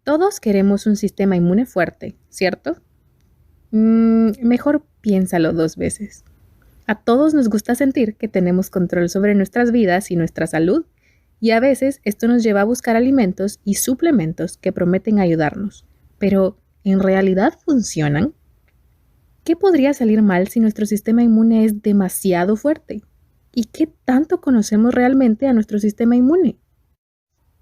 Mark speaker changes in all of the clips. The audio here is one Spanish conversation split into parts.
Speaker 1: Todos queremos un sistema inmune fuerte, ¿cierto? Mejor piénsalo 2 veces. A todos nos gusta sentir que tenemos control sobre nuestras vidas y nuestra salud, y a veces esto nos lleva a buscar alimentos y suplementos que prometen ayudarnos. Pero, ¿en realidad funcionan? ¿Qué podría salir mal si nuestro sistema inmune es demasiado fuerte? ¿Y qué tanto conocemos realmente a nuestro sistema inmune?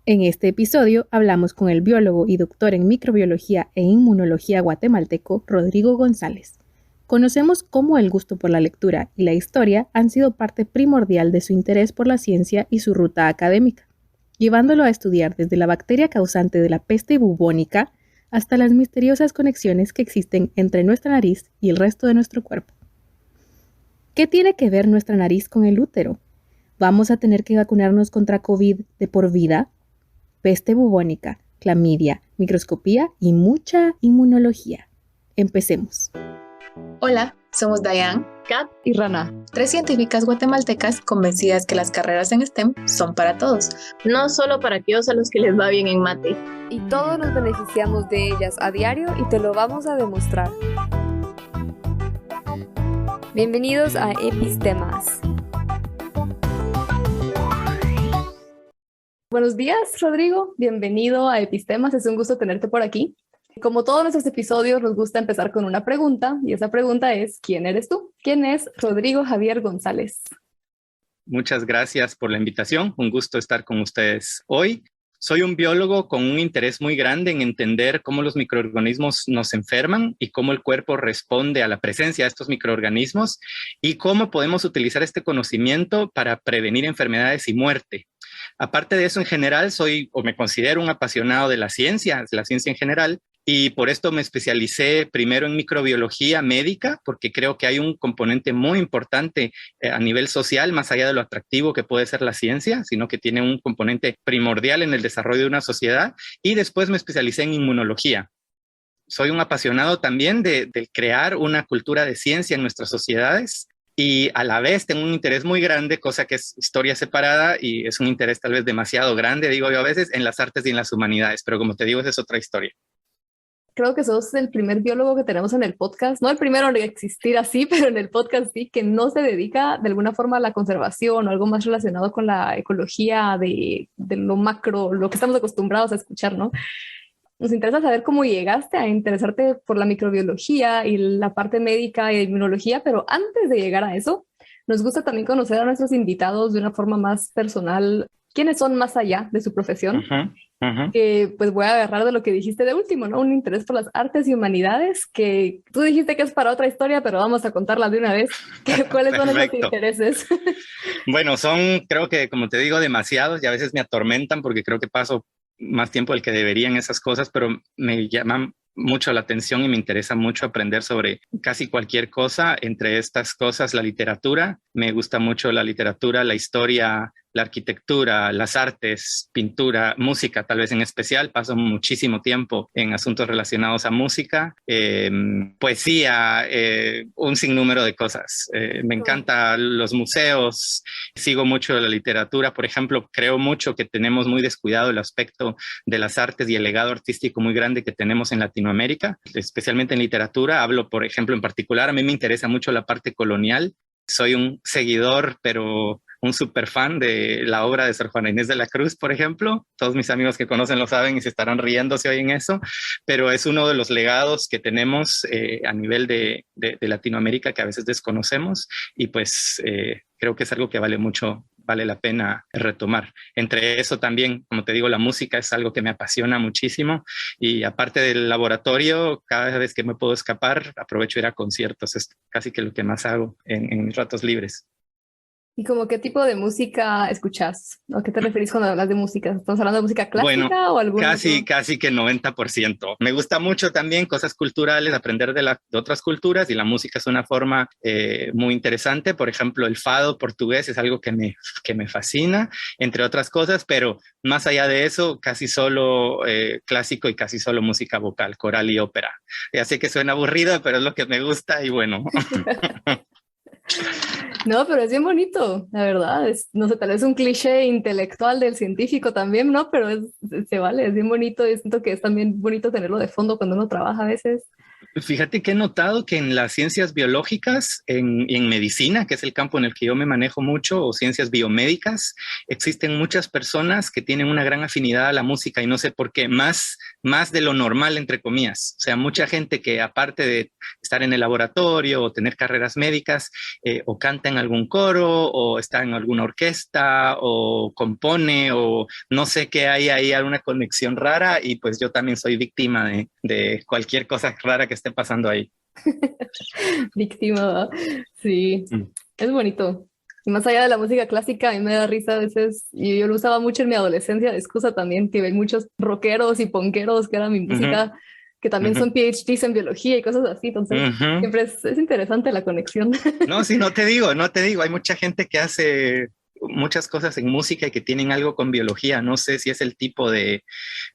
Speaker 1: En este episodio hablamos con el biólogo y doctor en microbiología e inmunología guatemalteco Rodrigo González. Conocemos cómo el gusto por la lectura y la historia han sido parte primordial de su interés por la ciencia y su ruta académica, llevándolo a estudiar desde la bacteria causante de la peste bubónica hasta las misteriosas conexiones que existen entre nuestra nariz y el resto de nuestro cuerpo. ¿Qué tiene que ver nuestra nariz con el útero? ¿Vamos a tener que vacunarnos contra COVID de por vida? Peste bubónica, clamidia, microscopía y mucha inmunología. Empecemos.
Speaker 2: Hola, somos Dayan,
Speaker 3: Kat y Rana,
Speaker 2: 3 científicas guatemaltecas convencidas que las carreras en STEM son para todos.
Speaker 3: no solo para aquellos a los que les va bien en mate.
Speaker 4: Y todos nos beneficiamos de ellas a diario y te lo vamos a demostrar. Bienvenidos a Epistemas.
Speaker 3: Buenos días, Rodrigo. Bienvenido a Epistemas. Es un gusto tenerte por aquí. Como todos nuestros episodios, nos gusta empezar con una pregunta, y esa pregunta es, ¿quién eres tú? ¿Quién es Rodrigo Javier González?
Speaker 5: Muchas gracias por la invitación. Un gusto estar con ustedes hoy. Soy un biólogo con un interés muy grande en entender cómo los microorganismos nos enferman y cómo el cuerpo responde a la presencia de estos microorganismos y cómo podemos utilizar este conocimiento para prevenir enfermedades y muerte. Aparte de eso, en general, soy o me considero un apasionado de la ciencia en general, y por esto me especialicé primero en microbiología médica, porque creo que hay un componente muy importante a nivel social, más allá de lo atractivo que puede ser la ciencia, sino que tiene un componente primordial en el desarrollo de una sociedad, y después me especialicé en inmunología. Soy un apasionado también de crear una cultura de ciencia en nuestras sociedades, y a la vez tengo un interés muy grande, cosa que es historia separada y es un interés tal vez demasiado grande, digo yo a veces, en las artes y en las humanidades, pero como te digo, esa es otra historia.
Speaker 3: Creo que sos el primer biólogo que tenemos en el podcast, no el primero en existir así, pero en el podcast sí, que no se dedica de alguna forma a la conservación o algo más relacionado con la ecología de lo macro, lo que estamos acostumbrados a escuchar, ¿no? Nos interesa saber cómo llegaste a interesarte por la microbiología y la parte médica y de inmunología, pero antes de llegar a eso, nos gusta también conocer a nuestros invitados de una forma más personal, quiénes son más allá de su profesión. Pues voy a agarrar de lo que dijiste de último, ¿no? Un interés por las artes y humanidades, que tú dijiste que es para otra historia, pero vamos a contarla de una vez. ¿Cuáles son esos intereses?
Speaker 5: Bueno, son, creo que, como te digo, demasiados y a veces me atormentan porque creo que paso más tiempo del que debería en esas cosas, pero me llaman mucho la atención y me interesa mucho aprender sobre casi cualquier cosa. Entre estas cosas, la literatura. Me gusta mucho la literatura, la historia, la arquitectura, las artes, pintura, música, tal vez en especial. Paso muchísimo tiempo en asuntos relacionados a música, poesía, un sinnúmero de cosas. Me encantan los museos, sigo mucho la literatura. Por ejemplo, creo mucho que tenemos muy descuidado el aspecto de las artes y el legado artístico muy grande que tenemos en Latinoamérica, especialmente en literatura. Hablo, por ejemplo, en particular, a mí me interesa mucho la parte colonial. Soy un seguidor, pero un súper fan de la obra de Sor Juana Inés de la Cruz, por ejemplo. Todos mis amigos que conocen lo saben y se estarán riendo si oyen eso, pero es uno de los legados que tenemos a nivel de Latinoamérica que a veces desconocemos, y pues creo que es algo que vale la pena retomar. Entre eso también, como te digo, la música es algo que me apasiona muchísimo, y aparte del laboratorio, cada vez que me puedo escapar, aprovecho ir a conciertos. Es casi que lo que más hago en mis ratos libres.
Speaker 3: ¿Y como qué tipo de música escuchas? ¿A qué te referís cuando hablas de música? ¿Estamos hablando de música clásica o alguna?
Speaker 5: Casi que 90%. Me gusta mucho también cosas culturales, aprender de otras culturas, y la música es una forma muy interesante. Por ejemplo, el fado portugués es algo que me fascina, entre otras cosas, pero más allá de eso, casi solo clásico y casi solo música vocal, coral y ópera. Ya sé que suena aburrido, pero es lo que me gusta y bueno.
Speaker 3: No, pero es bien bonito, la verdad. No sé, tal vez un cliché intelectual del científico también, ¿no? Pero se vale, es bien bonito. Y siento que es también bonito tenerlo de fondo cuando uno trabaja a veces.
Speaker 5: Fíjate que he notado que en las ciencias biológicas y en medicina, que es el campo en el que yo me manejo mucho, o ciencias biomédicas, existen muchas personas que tienen una gran afinidad a la música y no sé por qué, más de lo normal, entre comillas. O sea, mucha gente que aparte de estar en el laboratorio o tener carreras médicas, o canta en algún coro, o está en alguna orquesta, o compone, o no sé qué hay ahí, alguna conexión rara, y pues yo también soy víctima de cualquier cosa rara que esté pasando ahí.
Speaker 3: Víctima, sí,
Speaker 5: Mm.
Speaker 3: es bonito. Y más allá de la música clásica, a mí me da risa a veces, y yo lo usaba mucho en mi adolescencia de excusa también, que hay muchos rockeros y ponqueros, que era mi
Speaker 5: Ujú,
Speaker 3: música, que también
Speaker 5: ujú,
Speaker 3: son PhDs en biología y cosas así, entonces
Speaker 5: ujú.
Speaker 3: siempre es interesante la conexión.
Speaker 5: No, sí, no te digo, hay mucha gente que hace muchas cosas en música y que tienen algo con biología. No sé si es el tipo de,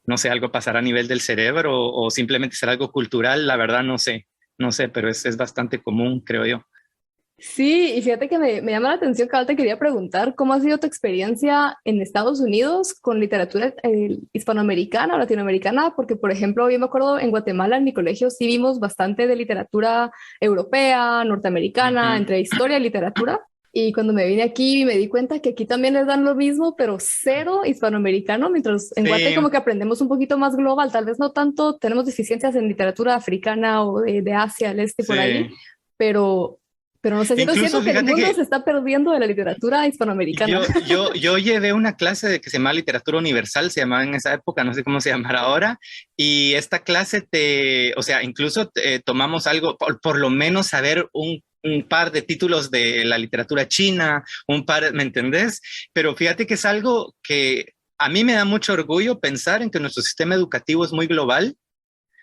Speaker 5: no sé, algo pasará a nivel del cerebro o simplemente será algo cultural, la verdad no sé, pero es bastante común, creo yo.
Speaker 3: Sí, y fíjate que me llama la atención, Cabal, te quería preguntar, ¿cómo ha sido tu experiencia en Estados Unidos con literatura hispanoamericana o latinoamericana? Porque, por ejemplo, yo me acuerdo en Guatemala, en mi colegio, sí vimos bastante de literatura europea, norteamericana,
Speaker 5: Ujú,
Speaker 3: entre historia y literatura. Y cuando me vine aquí me di cuenta que aquí también les dan lo mismo, pero cero hispanoamericano, mientras en Guate como
Speaker 5: sí,
Speaker 3: que aprendemos un poquito más global, tal vez no tanto, tenemos deficiencias en literatura africana o de Asia, el este por ahí,
Speaker 5: sí.
Speaker 3: pero no sé,
Speaker 5: Incluso
Speaker 3: siento que el
Speaker 5: fíjate
Speaker 3: mundo
Speaker 5: que
Speaker 3: se está perdiendo de la literatura hispanoamericana.
Speaker 5: yo llevé una clase de que se llama Literatura Universal, se llamaba en esa época, no sé cómo se llamará ahora, y esta clase o sea, incluso tomamos algo, por lo menos saber un par de títulos de la literatura china, ¿me entendés? Pero fíjate que es algo que a mí me da mucho orgullo pensar en que nuestro sistema educativo es muy global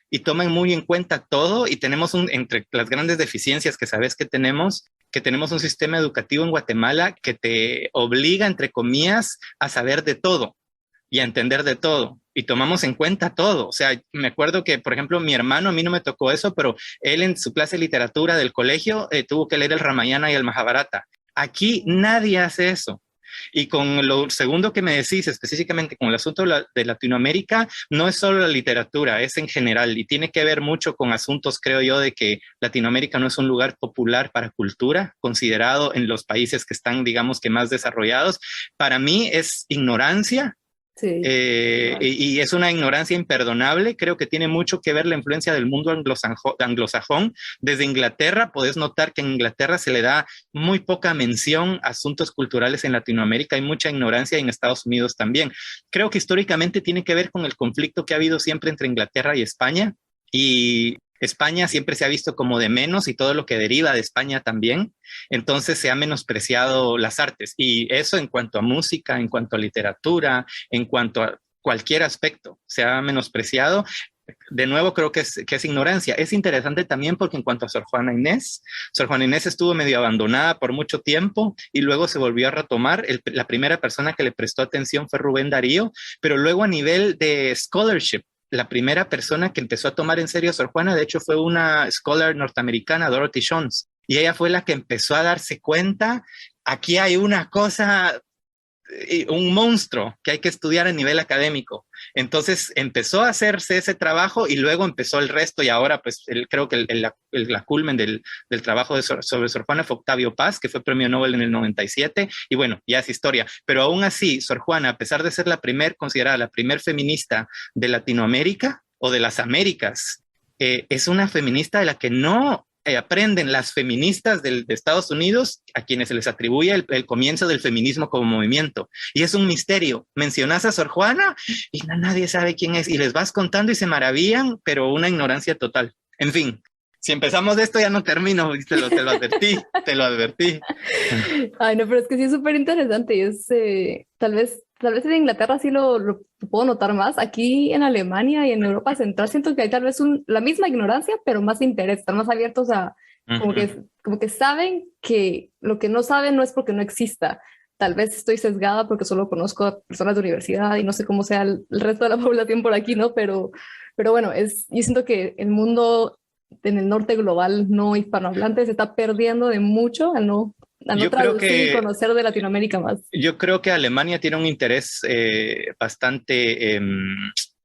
Speaker 5: y toman muy en cuenta todo y tenemos entre las grandes deficiencias que tenemos un sistema educativo en Guatemala que te obliga, entre comillas, a saber de todo y a entender de todo. Y tomamos en cuenta todo. O sea, me acuerdo que, por ejemplo, mi hermano, a mí no me tocó eso, pero él en su clase de literatura del colegio tuvo que leer el Ramayana y el Mahabharata. Aquí nadie hace eso. Y con lo segundo que me decís, específicamente con el asunto de Latinoamérica, no es solo la literatura, es en general y tiene que ver mucho con asuntos, creo yo, de que Latinoamérica no es un lugar popular para cultura, considerado en los países que están, digamos que más desarrollados. Para mí es ignorancia.
Speaker 3: Sí,
Speaker 5: Y es una ignorancia imperdonable. Creo que tiene mucho que ver la influencia del mundo anglosajón. Desde Inglaterra, podés notar que en Inglaterra se le da muy poca mención a asuntos culturales en Latinoamérica. Hay mucha ignorancia y en Estados Unidos también. Creo que históricamente tiene que ver con el conflicto que ha habido siempre entre Inglaterra y España. Y España siempre se ha visto como de menos y todo lo que deriva de España también. Entonces se ha menospreciado las artes y eso en cuanto a música, en cuanto a literatura, en cuanto a cualquier aspecto, se ha menospreciado. De nuevo, creo que es ignorancia. Es interesante también porque en cuanto a Sor Juana Inés estuvo medio abandonada por mucho tiempo y luego se volvió a retomar. La primera persona que le prestó atención fue Rubén Darío, pero luego a nivel de scholarship, la primera persona que empezó a tomar en serio a Sor Juana, de hecho, fue una scholar norteamericana, Dorothy Jones, y ella fue la que empezó a darse cuenta, aquí hay una cosa, un monstruo que hay que estudiar a nivel académico. Entonces empezó a hacerse ese trabajo y luego empezó el resto y ahora pues creo que la culmen del trabajo sobre Sor Juana fue Octavio Paz, que fue premio Nobel en el 97 y bueno, ya es historia. Pero aún así, Sor Juana, a pesar de ser considerada la primer feminista de Latinoamérica o de las Américas, es una feminista de la que no aprenden las feministas de Estados Unidos, a quienes se les atribuye el comienzo del feminismo como movimiento. Y es un misterio. Mencionas a Sor Juana y nadie sabe quién es. Y les vas contando y se maravillan, pero una ignorancia total. En fin, si empezamos de esto ya no termino. Te lo advertí, te lo advertí.
Speaker 3: Ay, no, pero es que sí es súper interesante y tal vez en Inglaterra sí lo puedo notar más. Aquí en Alemania y en Europa Central siento que hay tal vez la misma ignorancia, pero más interés, están más abiertos a como
Speaker 5: Uh-huh.
Speaker 3: como que saben que lo que no saben no es porque no exista. Tal vez estoy sesgada porque solo conozco a personas de universidad y no sé cómo sea el resto de la población por aquí, ¿no? Pero bueno, yo siento que el mundo en el norte global no hispanohablante se está perdiendo de mucho al no a no traducir y conocer de Latinoamérica más?
Speaker 5: Yo creo que Alemania tiene un interés bastante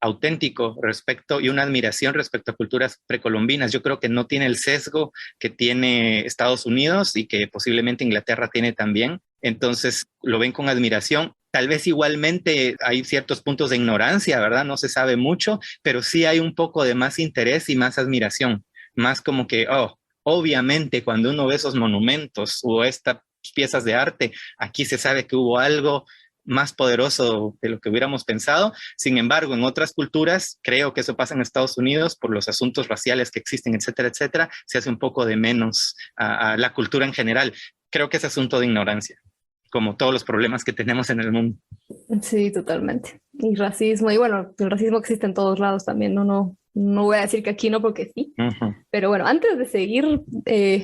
Speaker 5: auténtico respecto y una admiración respecto a culturas precolombinas. Yo creo que no tiene el sesgo que tiene Estados Unidos y que posiblemente Inglaterra tiene también. Entonces lo ven con admiración. Tal vez igualmente hay ciertos puntos de ignorancia, ¿verdad? No se sabe mucho, pero sí hay un poco de más interés y más admiración. Más como que, obviamente cuando uno ve esos monumentos o estas piezas de arte, aquí se sabe que hubo algo más poderoso de lo que hubiéramos pensado. Sin embargo, en otras culturas, creo que eso pasa en Estados Unidos por los asuntos raciales que existen, etcétera, etcétera, se hace un poco de menos a la cultura en general. Creo que es asunto de ignorancia, como todos los problemas que tenemos en el mundo.
Speaker 3: Sí, totalmente. Y racismo, y bueno, el racismo existe en todos lados también, no voy a decir que aquí no, porque sí. Pero bueno, antes de seguir,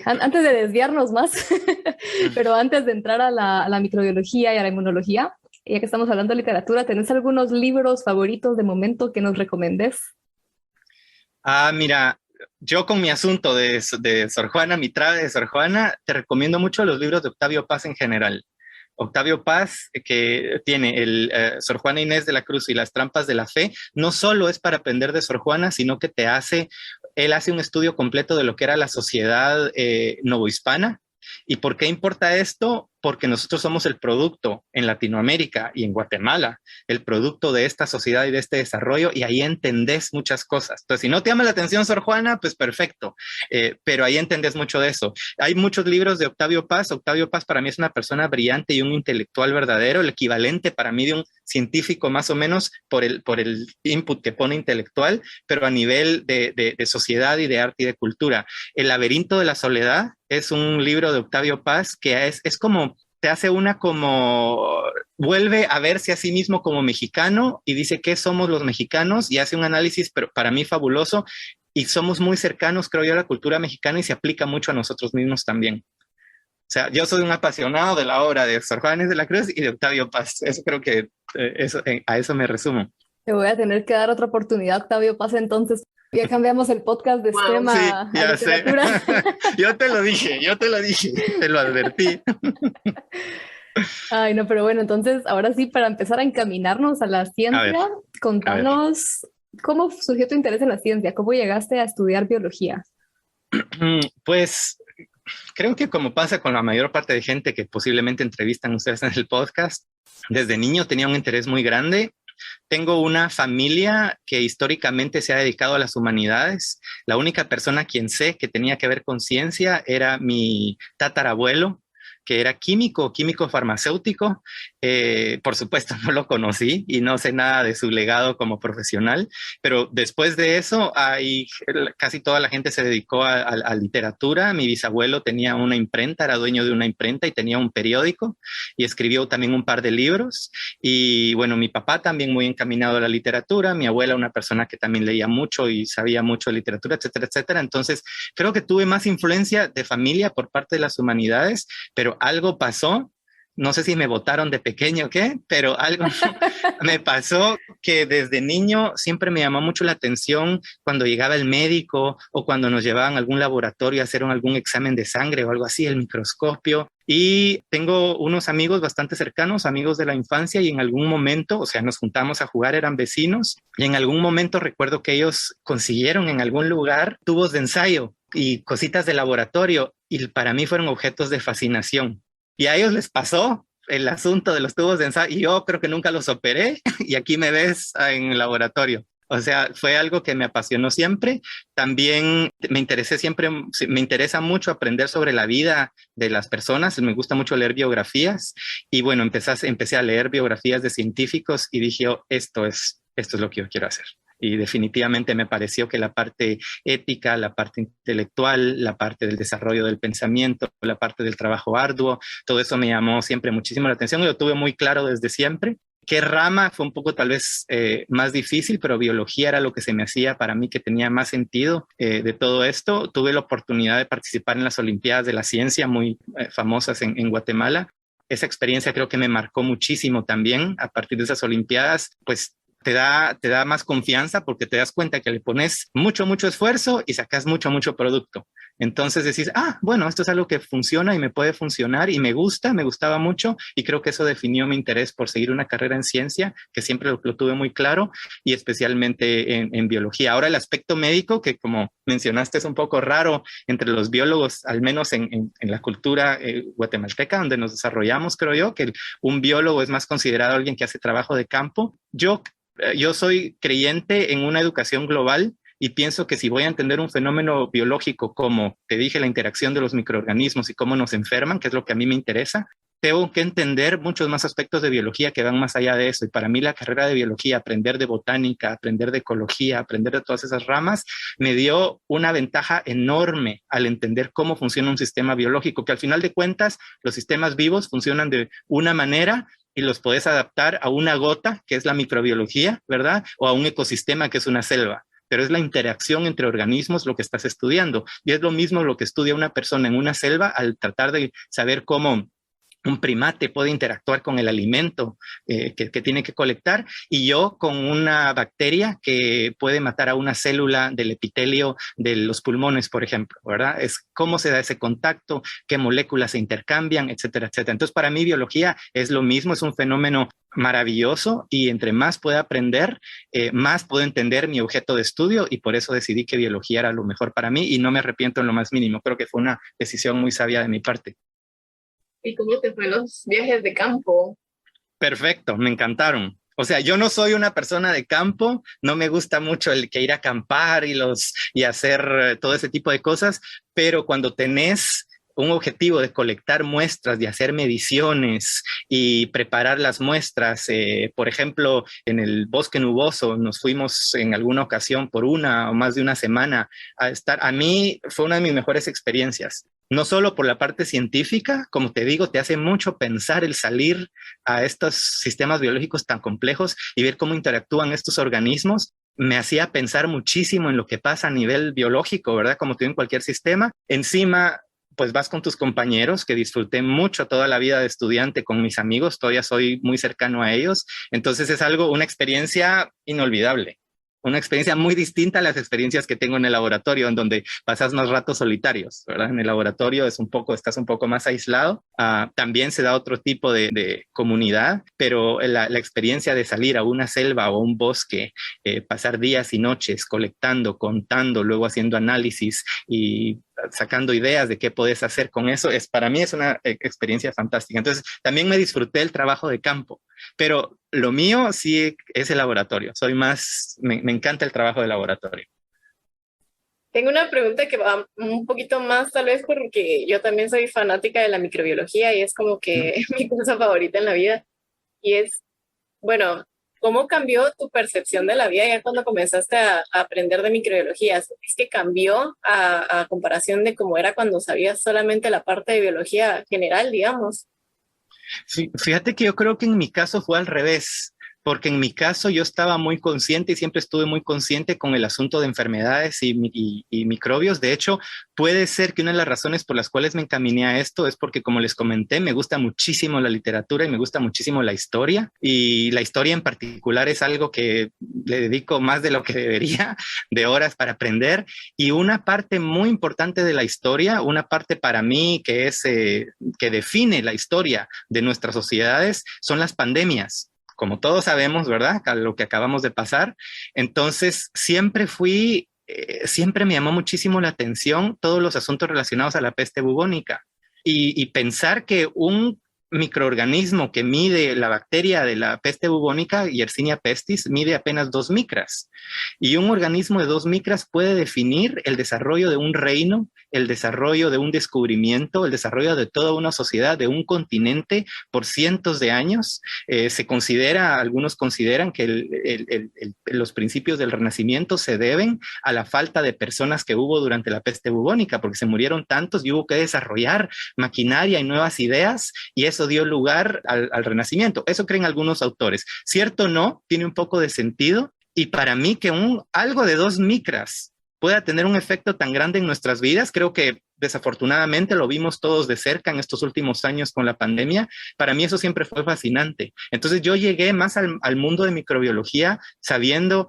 Speaker 3: antes de desviarnos más, pero antes de entrar a la microbiología y a la inmunología, ya que estamos hablando de literatura, ¿tenés algunos libros favoritos de momento que nos recomendés?
Speaker 5: Mira, yo con mi asunto de Sor Juana, mi trave de Sor Juana, te recomiendo mucho los libros de Octavio Paz en general. Octavio Paz, que tiene el Sor Juana Inés de la Cruz y las trampas de la fe, no solo es para aprender de Sor Juana, sino que él hace un estudio completo de lo que era la sociedad novohispana. ¿Y por qué importa esto? Porque nosotros somos el producto en Latinoamérica y en Guatemala, el producto de esta sociedad y de este desarrollo, y ahí entendés muchas cosas. Entonces, si no te llama la atención Sor Juana, pues perfecto, pero ahí entendés mucho de eso. Hay muchos libros de Octavio Paz. Octavio Paz para mí es una persona brillante y un intelectual verdadero, el equivalente para mí de un científico más o menos por el input que pone intelectual, pero a nivel de sociedad y de arte y de cultura. El laberinto de la soledad es un libro de Octavio Paz que es como, te hace vuelve a verse a sí mismo como mexicano y dice qué somos los mexicanos y hace un análisis, pero para mí fabuloso, y somos muy cercanos, creo yo, a la cultura mexicana y se aplica mucho a nosotros mismos también. O sea, yo soy un apasionado de la obra de Sor Juana Inés de la Cruz y de Octavio Paz. Eso creo que a eso me resumo.
Speaker 3: Te voy a tener que dar otra oportunidad, Octavio Paz, entonces. Ya cambiamos el podcast de STEM a literatura.
Speaker 5: Yo te lo dije, te lo advertí.
Speaker 3: Ay, no, pero bueno, entonces ahora sí, para empezar a encaminarnos a la ciencia, contanos cómo surgió tu interés en la ciencia, cómo llegaste a estudiar biología.
Speaker 5: Pues creo que como pasa con la mayor parte de gente que posiblemente entrevistan ustedes en el podcast, desde niño tenía un interés muy grande. Tengo una familia que históricamente se ha dedicado a las humanidades. La única persona a quien sé que tenía que ver con ciencia era mi tatarabuelo, que era químico farmacéutico. Por supuesto no lo conocí y no sé nada de su legado como profesional, pero después de eso casi toda la gente se dedicó a literatura. Mi bisabuelo tenía una imprenta, era dueño de una imprenta y tenía un periódico y escribió también un par de libros. Y bueno, mi papá también muy encaminado a la literatura, mi abuela una persona que también leía mucho y sabía mucho de literatura, etcétera, etcétera. Entonces creo que tuve más influencia de familia por parte de las humanidades, pero algo pasó, no sé si me botaron de pequeño o qué, pero algo me pasó que desde niño siempre me llamó mucho la atención cuando llegaba el médico o cuando nos llevaban a algún laboratorio a hacer algún examen de sangre o algo así, el microscopio. Y tengo unos amigos bastante cercanos, amigos de la infancia, y en algún momento, o sea, nos juntamos a jugar, eran vecinos, y en algún momento recuerdo que ellos consiguieron en algún lugar tubos de ensayo y cositas de laboratorio, y para mí fueron objetos de fascinación. Y a ellos les pasó el asunto de los tubos de ensayo, y yo creo que nunca los operé, y aquí me ves en el laboratorio. O sea, fue algo que me apasionó siempre. También me interesa mucho aprender sobre la vida de las personas. Me gusta mucho leer biografías. Y bueno, empecé a leer biografías de científicos y dije, esto es lo que yo quiero hacer. Y definitivamente me pareció que la parte ética, la parte intelectual, la parte del desarrollo del pensamiento, la parte del trabajo arduo, todo eso me llamó siempre muchísimo la atención y lo tuve muy claro desde siempre. ¿Qué rama? Fue un poco tal vez más difícil, pero biología era lo que se me hacía para mí que tenía más sentido de todo esto. Tuve la oportunidad de participar en las Olimpiadas de la Ciencia muy famosas en Guatemala. Esa experiencia creo que me marcó muchísimo también. A partir de esas Olimpiadas, pues te da más confianza porque te das cuenta que le pones mucho esfuerzo y sacas mucho producto. Entonces decís, bueno, esto es algo que funciona y me puede funcionar y me gustaba mucho, y creo que eso definió mi interés por seguir una carrera en ciencia, que siempre lo tuve muy claro, y especialmente en biología. Ahora el aspecto médico, que como mencionaste es un poco raro entre los biólogos, al menos en la cultura guatemalteca, donde nos desarrollamos, creo yo, que un biólogo es más considerado alguien que hace trabajo de campo. Yo soy creyente en una educación global y pienso que si voy a entender un fenómeno biológico como, te dije, la interacción de los microorganismos y cómo nos enferman, que es lo que a mí me interesa, tengo que entender muchos más aspectos de biología que van más allá de eso. Y para mí la carrera de biología, aprender de botánica, aprender de ecología, aprender de todas esas ramas, me dio una ventaja enorme al entender cómo funciona un sistema biológico, que al final de cuentas los sistemas vivos funcionan de una manera y los puedes adaptar a una gota, que es la microbiología, ¿verdad? O a un ecosistema, que es una selva. Pero es la interacción entre organismos lo que estás estudiando. Y es lo mismo lo que estudia una persona en una selva al tratar de saber cómo un primate puede interactuar con el alimento que tiene que colectar, y yo con una bacteria que puede matar a una célula del epitelio de los pulmones, por ejemplo, ¿verdad? Es cómo se da ese contacto, qué moléculas se intercambian, etcétera. Entonces, para mí, biología es lo mismo, es un fenómeno maravilloso, y entre más pueda aprender, más puedo entender mi objeto de estudio, y por eso decidí que biología era lo mejor para mí, y no me arrepiento en lo más mínimo. Creo que fue una decisión muy sabia de mi parte.
Speaker 2: ¿Y cómo te fue los viajes de campo?
Speaker 5: Perfecto, me encantaron. O sea, yo no soy una persona de campo, no me gusta mucho el que ir a acampar y hacer todo ese tipo de cosas, pero cuando tenés un objetivo de colectar muestras, de hacer mediciones y preparar las muestras, por ejemplo, en el bosque nuboso nos fuimos en alguna ocasión por una o más de una semana a estar. A mí fue una de mis mejores experiencias. No solo por la parte científica, como te digo, te hace mucho pensar el salir a estos sistemas biológicos tan complejos y ver cómo interactúan estos organismos. Me hacía pensar muchísimo en lo que pasa a nivel biológico, ¿verdad? Como tú en cualquier sistema. Encima, pues vas con tus compañeros, que disfruté mucho toda la vida de estudiante con mis amigos, todavía soy muy cercano a ellos. Entonces es una experiencia inolvidable. Una experiencia muy distinta a las experiencias que tengo en el laboratorio, en donde pasas más ratos solitarios, ¿verdad? En el laboratorio estás un poco más aislado. También se da otro tipo de comunidad, pero la experiencia de salir a una selva o a un bosque, pasar días y noches colectando, contando, luego haciendo análisis y sacando ideas de qué puedes hacer con eso, para mí es una experiencia fantástica. Entonces, también me disfruté el trabajo de campo, pero lo mío sí es el laboratorio. Me encanta el trabajo de laboratorio.
Speaker 2: Tengo una pregunta que va un poquito más, tal vez porque yo también soy fanática de la microbiología y es como que mi cosa favorita en la vida. Y es, bueno, ¿cómo cambió tu percepción de la vida ya cuando comenzaste a aprender de microbiología? ¿Es que cambió a comparación de cómo era cuando sabías solamente la parte de biología general, digamos?
Speaker 5: Fíjate que yo creo que en mi caso fue al revés, porque en mi caso yo estaba muy consciente y siempre estuve muy consciente con el asunto de enfermedades y microbios. De hecho, puede ser que una de las razones por las cuales me encaminé a esto es porque, como les comenté, me gusta muchísimo la literatura y me gusta muchísimo la historia, y la historia en particular es algo que le dedico más de lo que debería de horas para aprender. Y una parte muy importante de la historia, una parte para mí que define la historia de nuestras sociedades, son las pandemias. Como todos sabemos, ¿verdad? A lo que acabamos de pasar. Entonces, siempre me llamó muchísimo la atención todos los asuntos relacionados a la peste bubónica. Y pensar que un microorganismo que mide la bacteria de la peste bubónica, Yersinia pestis, mide apenas 2 micras. Y un organismo de 2 micras puede definir el desarrollo de un reino, el desarrollo de un descubrimiento, el desarrollo de toda una sociedad, de un continente por cientos de años. Algunos consideran que los principios del Renacimiento se deben a la falta de personas que hubo durante la peste bubónica, porque se murieron tantos y hubo que desarrollar maquinaria y nuevas ideas, y eso dio lugar al Renacimiento. Eso creen algunos autores. ¿Cierto o no? Tiene un poco de sentido. Y para mí que algo de 2 micras pueda tener un efecto tan grande en nuestras vidas, creo que desafortunadamente lo vimos todos de cerca en estos últimos años con la pandemia. Para mí eso siempre fue fascinante. Entonces yo llegué más al mundo de microbiología sabiendo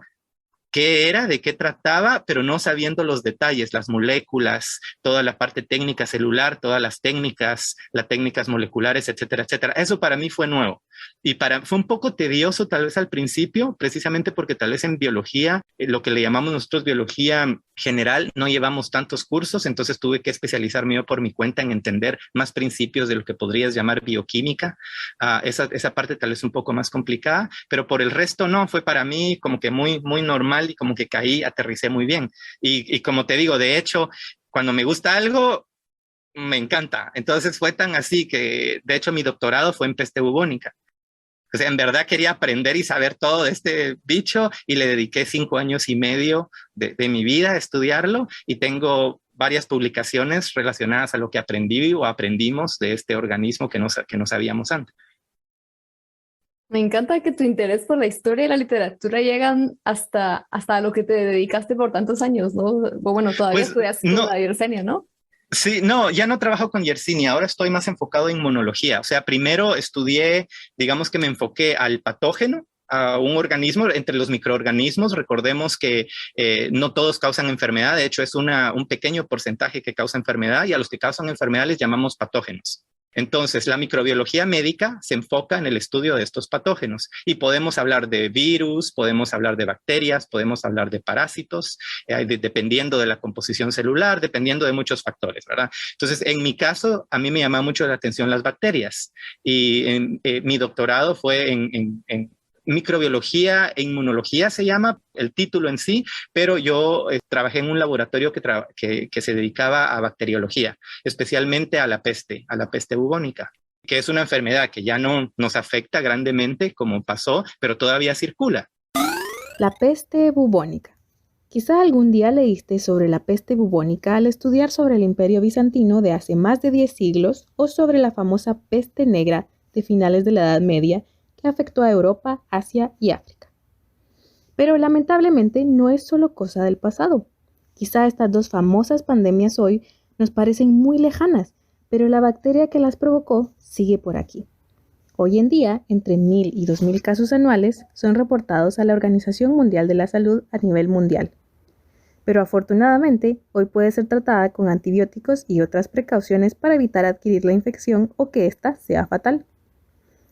Speaker 5: qué era, de qué trataba, pero no sabiendo los detalles, las moléculas, toda la parte técnica celular, todas las técnicas moleculares, etcétera, etcétera. Eso para mí fue nuevo. Y fue un poco tedioso tal vez al principio, precisamente porque tal vez en biología, lo que le llamamos nosotros biología general, no llevamos tantos cursos, entonces tuve que especializarme yo por mi cuenta en entender más principios de lo que podrías llamar bioquímica. Esa parte tal vez un poco más complicada, pero por el resto no, fue para mí como que muy, muy normal y como que aterricé muy bien. Y como te digo, de hecho, cuando me gusta algo, me encanta. Entonces fue tan así que, de hecho, mi doctorado fue en peste bubónica. O sea, en verdad quería aprender y saber todo de este bicho y le dediqué 5 años y medio de mi vida a estudiarlo y tengo varias publicaciones relacionadas a lo que aprendí o aprendimos de este organismo que no sabíamos antes.
Speaker 3: Me encanta que tu interés por la historia y la literatura llegan hasta lo que te dedicaste por tantos años, ¿no? O bueno, todavía
Speaker 5: Pues,
Speaker 3: estudias con la Yersinia, ¿no?
Speaker 5: Sí, no, ya no trabajo con Yersinia, ahora estoy más enfocado en inmunología. O sea, primero estudié, digamos que me enfoqué al patógeno, a un organismo, entre los microorganismos. Recordemos que no todos causan enfermedad, de hecho es un pequeño porcentaje que causa enfermedad y a los que causan enfermedad les llamamos patógenos. Entonces, la microbiología médica se enfoca en el estudio de estos patógenos y podemos hablar de virus, podemos hablar de bacterias, podemos hablar de parásitos, dependiendo de la composición celular, dependiendo de muchos factores, ¿verdad? Entonces, en mi caso, a mí me llama mucho la atención las bacterias y mi doctorado fue en microbiología e inmunología se llama el título en sí, pero yo trabajé en un laboratorio que se dedicaba a bacteriología, especialmente a la peste bubónica, que es una enfermedad que ya no nos afecta grandemente como pasó, pero todavía circula.
Speaker 1: La peste bubónica. Quizá algún día leíste sobre la peste bubónica al estudiar sobre el Imperio Bizantino de hace más de 10 siglos o sobre la famosa peste negra de finales de la Edad Media que afectó a Europa, Asia y África. Pero lamentablemente no es solo cosa del pasado. Quizá estas dos famosas pandemias hoy nos parecen muy lejanas, pero la bacteria que las provocó sigue por aquí. Hoy en día, entre 1.000 y 2.000 casos anuales son reportados a la Organización Mundial de la Salud a nivel mundial. Pero afortunadamente, hoy puede ser tratada con antibióticos y otras precauciones para evitar adquirir la infección o que ésta sea fatal.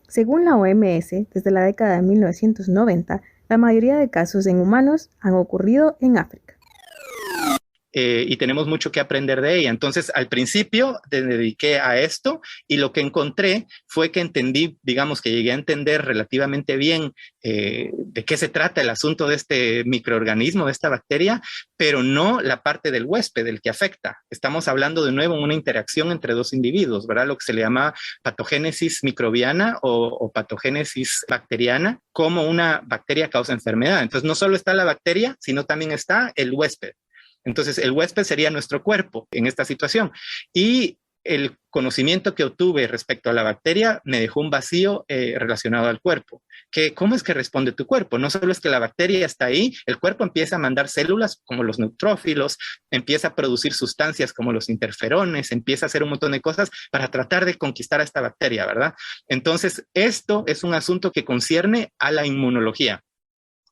Speaker 1: Según la OMS, desde la década de 1990, la mayoría de casos en humanos han ocurrido en África.
Speaker 5: Y tenemos mucho que aprender de ella. Entonces, al principio me dediqué a esto y lo que encontré fue que entendí, digamos que llegué a entender relativamente bien de qué se trata el asunto de este microorganismo, de esta bacteria, pero no la parte del huésped, del que afecta. Estamos hablando de nuevo de una interacción entre dos individuos, ¿verdad? Lo que se le llama patogénesis microbiana o patogénesis bacteriana, como una bacteria causa enfermedad. Entonces, no solo está la bacteria, sino también está el huésped. Entonces, el huésped sería nuestro cuerpo en esta situación. Y el conocimiento que obtuve respecto a la bacteria me dejó un vacío relacionado al cuerpo. ¿Cómo es que responde tu cuerpo? No solo es que la bacteria está ahí, el cuerpo empieza a mandar células como los neutrófilos, empieza a producir sustancias como los interferones, empieza a hacer un montón de cosas para tratar de conquistar a esta bacteria, ¿verdad? Entonces, esto es un asunto que concierne a la inmunología.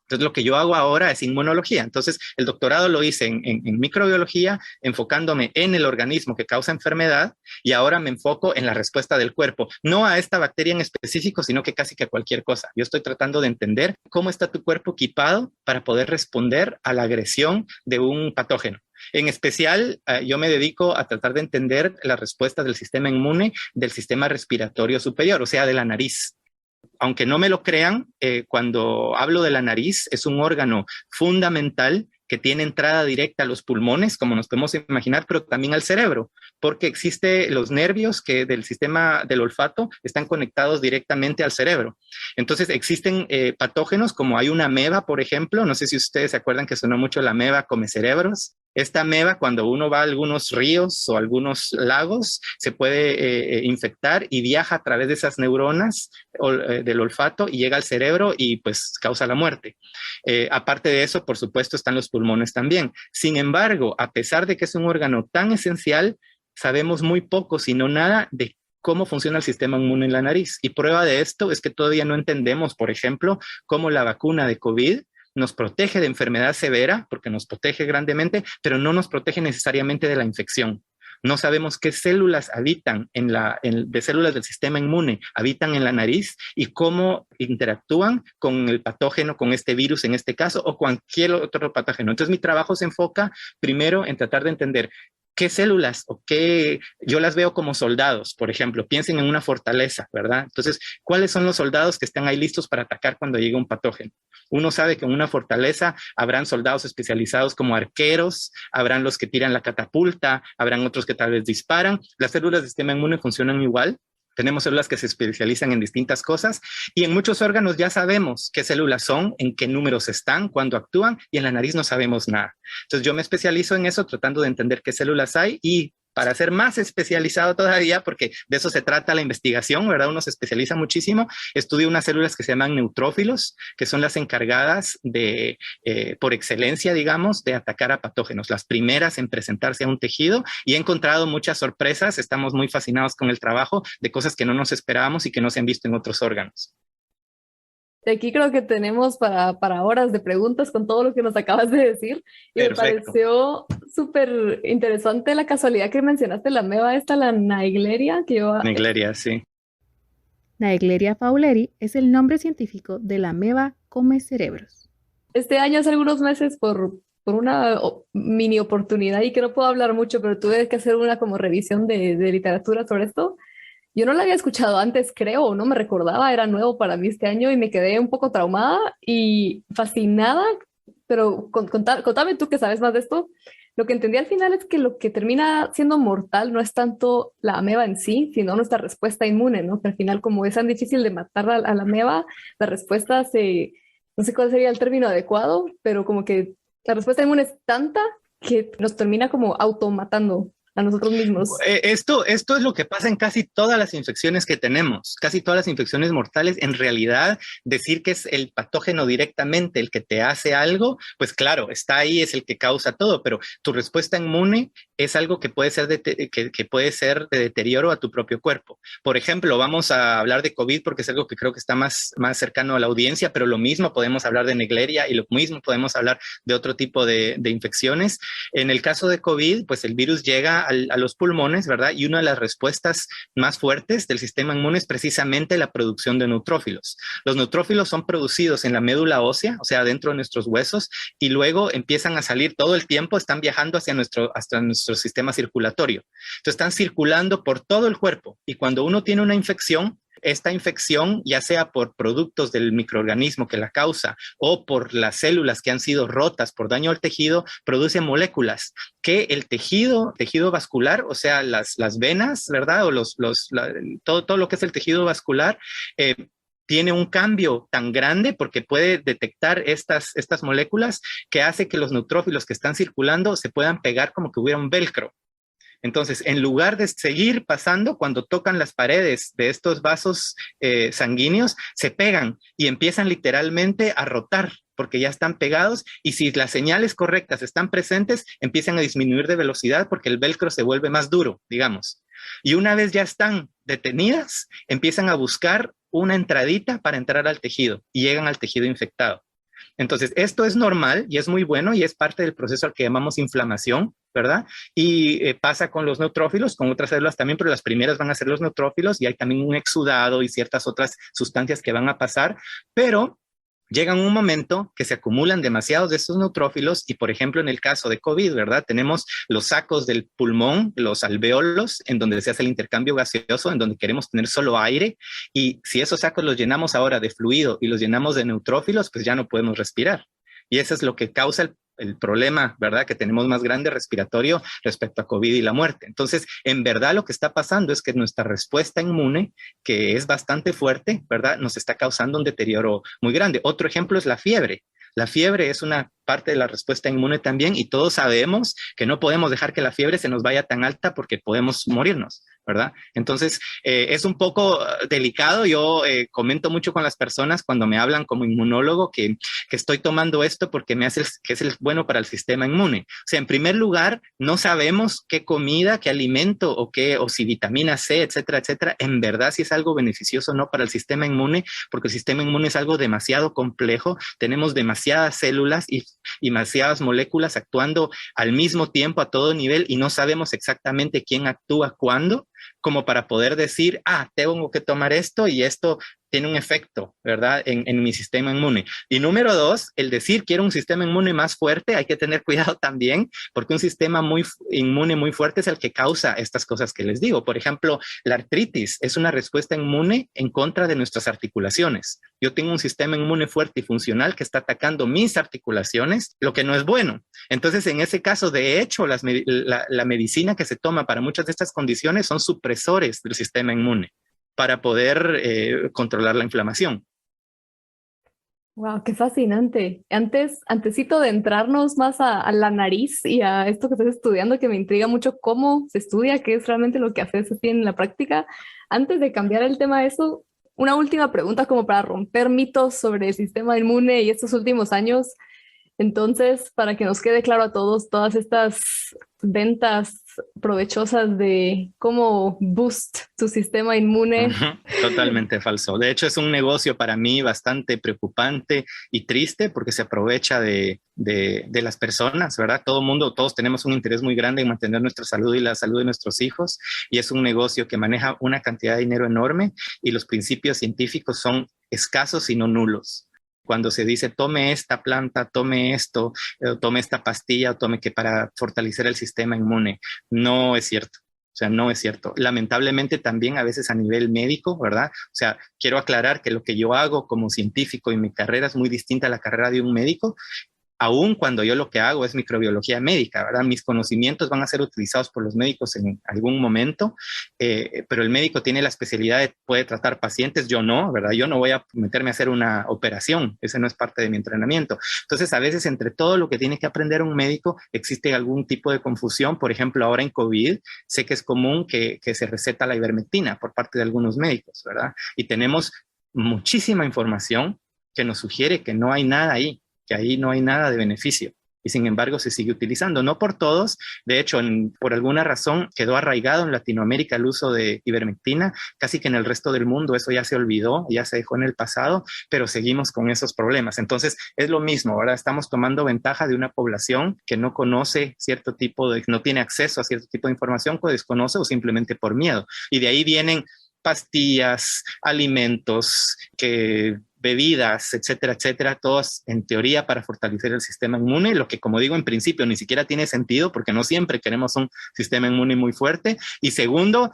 Speaker 5: Entonces, lo que yo hago ahora es inmunología. Entonces, el doctorado lo hice en microbiología, enfocándome en el organismo que causa enfermedad, y ahora me enfoco en la respuesta del cuerpo, no a esta bacteria en específico, sino que casi que a cualquier cosa. Yo estoy tratando de entender cómo está tu cuerpo equipado para poder responder a la agresión de un patógeno. En especial, yo me dedico a tratar de entender las respuestas del sistema inmune, del sistema respiratorio superior, o sea, de la nariz. Aunque no me lo crean, cuando hablo de la nariz, es un órgano fundamental que tiene entrada directa a los pulmones, como nos podemos imaginar, pero también al cerebro, porque existen los nervios que del sistema del olfato están conectados directamente al cerebro. Entonces existen patógenos, como hay una ameba, por ejemplo, no sé si ustedes se acuerdan que sonó mucho la ameba come cerebros. Esta ameba, cuando uno va a algunos ríos o algunos lagos, se puede infectar y viaja a través de esas neuronas del olfato y llega al cerebro y pues causa la muerte. Aparte de eso, por supuesto, están los pulmones también. Sin embargo, a pesar de que es un órgano tan esencial, sabemos muy poco, si no nada, de cómo funciona el sistema inmune en la nariz. Y prueba de esto es que todavía no entendemos, por ejemplo, cómo la vacuna de COVID nos protege de enfermedad severa, porque nos protege grandemente, pero no nos protege necesariamente de la infección. No sabemos qué células habitan de células del sistema inmune, habitan en la nariz y cómo interactúan con el patógeno, con este virus en este caso, o cualquier otro patógeno. Entonces mi trabajo se enfoca primero en tratar de entender qué células yo las veo como soldados, por ejemplo, piensen en una fortaleza, ¿verdad? Entonces, ¿cuáles son los soldados que están ahí listos para atacar cuando llega un patógeno? Uno sabe que en una fortaleza habrán soldados especializados como arqueros, habrán los que tiran la catapulta, habrán otros que tal vez disparan. Las células del sistema inmune funcionan igual. Tenemos células que se especializan en distintas cosas y en muchos órganos ya sabemos qué células son, en qué números están, cuándo actúan, y en la nariz no sabemos nada. Entonces yo me especializo en eso tratando de entender qué células hay y para ser más especializado todavía, porque de eso se trata la investigación, ¿verdad? Uno se especializa muchísimo. Estudio unas células que se llaman neutrófilos, que son las encargadas de, por excelencia, digamos, de atacar a patógenos, las primeras en presentarse a un tejido, y he encontrado muchas sorpresas. Estamos muy fascinados con el trabajo de cosas que no nos esperábamos y que no se han visto en otros órganos.
Speaker 3: De aquí creo que tenemos para horas de preguntas con todo lo que nos acabas de decir. Y
Speaker 5: Perfecto.
Speaker 3: me pareció súper interesante la casualidad que mencionaste la ameba esta, la Naegleria, que yo...
Speaker 5: Naegleria, sí.
Speaker 1: Naegleria fowleri es el nombre científico de la ameba come cerebros.
Speaker 3: Este año, hace algunos meses, por una mini oportunidad, y que no puedo hablar mucho, pero tuve que hacer una como revisión de literatura sobre esto. Yo no la había escuchado antes, creo, no me recordaba, era nuevo para mí este año y me quedé un poco traumada y fascinada, pero contame tú que sabes más de esto. Lo que entendí al final es que lo que termina siendo mortal no es tanto la ameba en sí, sino nuestra respuesta inmune, ¿no? Que al final, como es tan difícil de matar a la ameba, la respuesta no sé cuál sería el término adecuado, pero como que la respuesta inmune es tanta que nos termina como automatando a nosotros mismos.
Speaker 5: Esto es lo que pasa en casi todas las infecciones que tenemos, casi todas las infecciones mortales. En realidad, decir que es el patógeno directamente el que te hace algo, pues claro, está ahí, es el que causa todo, pero tu respuesta inmune es algo que puede ser que puede ser de deterioro a tu propio cuerpo. Por ejemplo, vamos a hablar de COVID porque es algo que creo que está más cercano a la audiencia, pero lo mismo podemos hablar de Naegleria y lo mismo podemos hablar de otro tipo de infecciones. En el caso de COVID, pues el virus llega a los pulmones, ¿verdad? Y una de las respuestas más fuertes del sistema inmune es precisamente la producción de neutrófilos. Los neutrófilos son producidos en la médula ósea, o sea, dentro de nuestros huesos, y luego empiezan a salir todo el tiempo, están viajando hasta nuestro sistema circulatorio. Entonces están circulando por todo el cuerpo, y cuando uno tiene una infección, esta infección, ya sea por productos del microorganismo que la causa o por las células que han sido rotas por daño al tejido, produce moléculas que el tejido vascular, o sea, las venas, ¿verdad? O todo lo que es el tejido vascular, tiene un cambio tan grande porque puede detectar estas moléculas que hace que los neutrófilos que están circulando se puedan pegar como que hubiera un velcro. Entonces, en lugar de seguir pasando, cuando tocan las paredes de estos vasos sanguíneos, se pegan y empiezan literalmente a rotar porque ya están pegados, y si las señales correctas están presentes, empiezan a disminuir de velocidad porque el velcro se vuelve más duro, digamos. Y una vez ya están detenidas, empiezan a buscar una entradita para entrar al tejido y llegan al tejido infectado. Entonces, esto es normal y es muy bueno y es parte del proceso al que llamamos inflamación, ¿verdad? Y pasa con los neutrófilos, con otras células también, pero las primeras van a ser los neutrófilos y hay también un exudado y ciertas otras sustancias que van a pasar, pero llega un momento que se acumulan demasiados de estos neutrófilos y, por ejemplo, en el caso de COVID, ¿verdad? Tenemos los sacos del pulmón, los alvéolos, en donde se hace el intercambio gaseoso, en donde queremos tener solo aire, y si esos sacos los llenamos ahora de fluido y los llenamos de neutrófilos, pues ya no podemos respirar. Y eso es lo que causa el problema, ¿verdad? Que tenemos más grande respiratorio respecto a COVID y la muerte. Entonces, en verdad lo que está pasando es que nuestra respuesta inmune, que es bastante fuerte, ¿verdad? Nos está causando un deterioro muy grande. Otro ejemplo es la fiebre. La fiebre es una parte de la respuesta inmune también y todos sabemos que no podemos dejar que la fiebre se nos vaya tan alta porque podemos morirnos, ¿verdad? Entonces, es un poco delicado. Yo comento mucho con las personas cuando me hablan como inmunólogo que estoy tomando esto porque que es bueno para el sistema inmune. O sea, en primer lugar, no sabemos qué comida, qué alimento o si vitamina C, etcétera, etcétera, en verdad si es algo beneficioso o no para el sistema inmune, porque el sistema inmune es algo demasiado complejo. Tenemos demasiadas células y demasiadas moléculas actuando al mismo tiempo a todo nivel y no sabemos exactamente quién actúa cuándo, como para poder decir, tengo que tomar esto y esto tiene un efecto, ¿verdad? En mi sistema inmune. Y número 2, el decir quiero un sistema inmune más fuerte, hay que tener cuidado también, porque un sistema inmune muy fuerte es el que causa estas cosas que les digo. Por ejemplo, la artritis es una respuesta inmune en contra de nuestras articulaciones. Yo tengo un sistema inmune fuerte y funcional que está atacando mis articulaciones, lo que no es bueno. Entonces, en ese caso, de hecho, la medicina que se toma para muchas de estas condiciones son supresores del sistema inmune para poder controlar la inflamación.
Speaker 3: Wow, qué fascinante. Antesito de entrarnos más a la nariz y a esto que estás estudiando, que me intriga mucho cómo se estudia, qué es realmente lo que haces así en la práctica. Antes de cambiar el tema de eso, una última pregunta como para romper mitos sobre el sistema inmune y estos últimos años. Entonces, para que nos quede claro a todos, todas estas ventas provechosas de cómo boost tu sistema inmune.
Speaker 5: Totalmente falso. De hecho, es un negocio para mí bastante preocupante y triste porque se aprovecha de las personas, ¿verdad? Todos tenemos un interés muy grande en mantener nuestra salud y la salud de nuestros hijos, y es un negocio que maneja una cantidad de dinero enorme y los principios científicos son escasos y no nulos. Cuando se dice tome esta planta, tome esto, tome esta pastilla, tome que para fortalecer el sistema inmune, no es cierto. O sea, no es cierto. Lamentablemente también a veces a nivel médico, ¿verdad? O sea, quiero aclarar que lo que yo hago como científico y mi carrera es muy distinta a la carrera de un médico, aun cuando yo lo que hago es microbiología médica, ¿verdad? Mis conocimientos van a ser utilizados por los médicos en algún momento, pero el médico tiene la especialidad de puede tratar pacientes, yo no, ¿verdad? Yo no voy a meterme a hacer una operación, ese no es parte de mi entrenamiento. Entonces, a veces entre todo lo que tiene que aprender un médico existe algún tipo de confusión. Por ejemplo, ahora en COVID, sé que es común que se receta la ivermectina por parte de algunos médicos, ¿verdad? Y tenemos muchísima información que nos sugiere que no hay nada ahí, que ahí no hay nada de beneficio y sin embargo se sigue utilizando, no por todos. De hecho, por alguna razón quedó arraigado en Latinoamérica el uso de ivermectina, casi que en el resto del mundo eso ya se olvidó, ya se dejó en el pasado, pero seguimos con esos problemas. Entonces es lo mismo, ahora estamos tomando ventaja de una población que no conoce no tiene acceso a cierto tipo de información, que desconoce o simplemente por miedo, y de ahí vienen pastillas, alimentos, bebidas, etcétera, etcétera, todas en teoría para fortalecer el sistema inmune, lo que, como digo, en principio ni siquiera tiene sentido porque no siempre queremos un sistema inmune muy fuerte. Y segundo,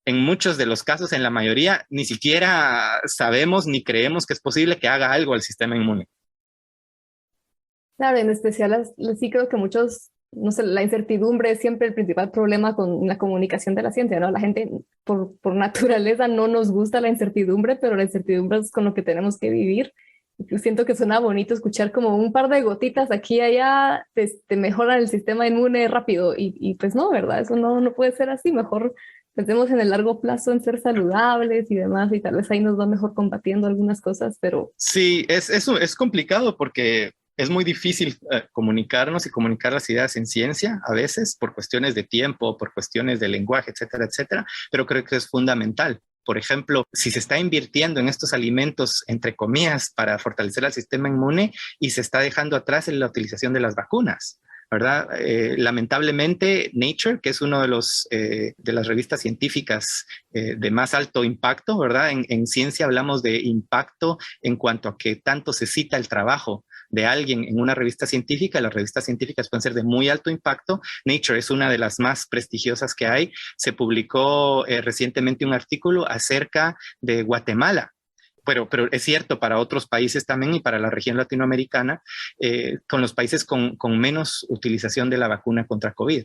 Speaker 5: en muchos de los casos, en la mayoría, ni siquiera sabemos ni creemos que es posible que haga algo al sistema inmune.
Speaker 3: Claro, en especial sí creo que muchos, no sé, la incertidumbre es siempre el principal problema con la comunicación de la ciencia, ¿no? La gente por naturaleza no nos gusta la incertidumbre, pero la incertidumbre es con lo que tenemos que vivir. Yo siento que suena bonito escuchar como un par de gotitas aquí y allá te mejoran el sistema inmune rápido y pues no, ¿verdad? Eso no puede ser así. Mejor pensemos en el largo plazo, en ser saludables y demás, y tal vez ahí nos va mejor combatiendo algunas cosas, pero...
Speaker 5: Sí, es complicado porque es muy difícil comunicarnos y comunicar las ideas en ciencia a veces por cuestiones de tiempo, por cuestiones de lenguaje, etcétera, etcétera, pero creo que es fundamental. Por ejemplo, si se está invirtiendo en estos alimentos, entre comillas, para fortalecer el sistema inmune y se está dejando atrás en la utilización de las vacunas, ¿verdad? Lamentablemente, Nature, que es uno de las revistas científicas de más alto impacto, ¿verdad? En ciencia hablamos de impacto en cuanto a que tanto se cita el trabajo de alguien en una revista científica. Las revistas científicas pueden ser de muy alto impacto. Nature es una de las más prestigiosas que hay. Se publicó recientemente un artículo acerca de Guatemala, pero es cierto para otros países también y para la región latinoamericana, con los países con menos utilización de la vacuna contra COVID.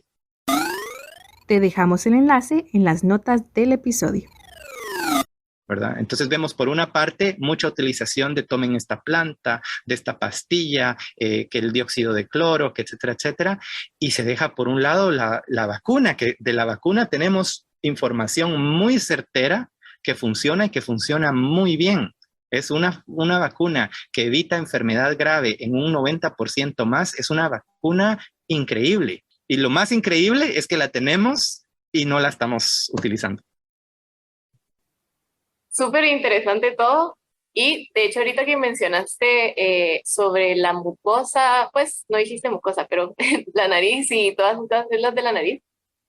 Speaker 1: Te dejamos el enlace en las notas del episodio.
Speaker 5: ¿Verdad? Entonces vemos por una parte mucha utilización de tomen esta planta, de esta pastilla, que el dióxido de cloro, que etcétera, etcétera, y se deja por un lado la vacuna, que de la vacuna tenemos información muy certera que funciona y que funciona muy bien. Es una vacuna que evita enfermedad grave en un 90% más. Es una vacuna increíble. Y lo más increíble es que la tenemos y no la estamos utilizando.
Speaker 2: Súper interesante todo. Y de hecho, ahorita que mencionaste sobre la mucosa, pues no dijiste mucosa, pero la nariz y todas estas células de la nariz,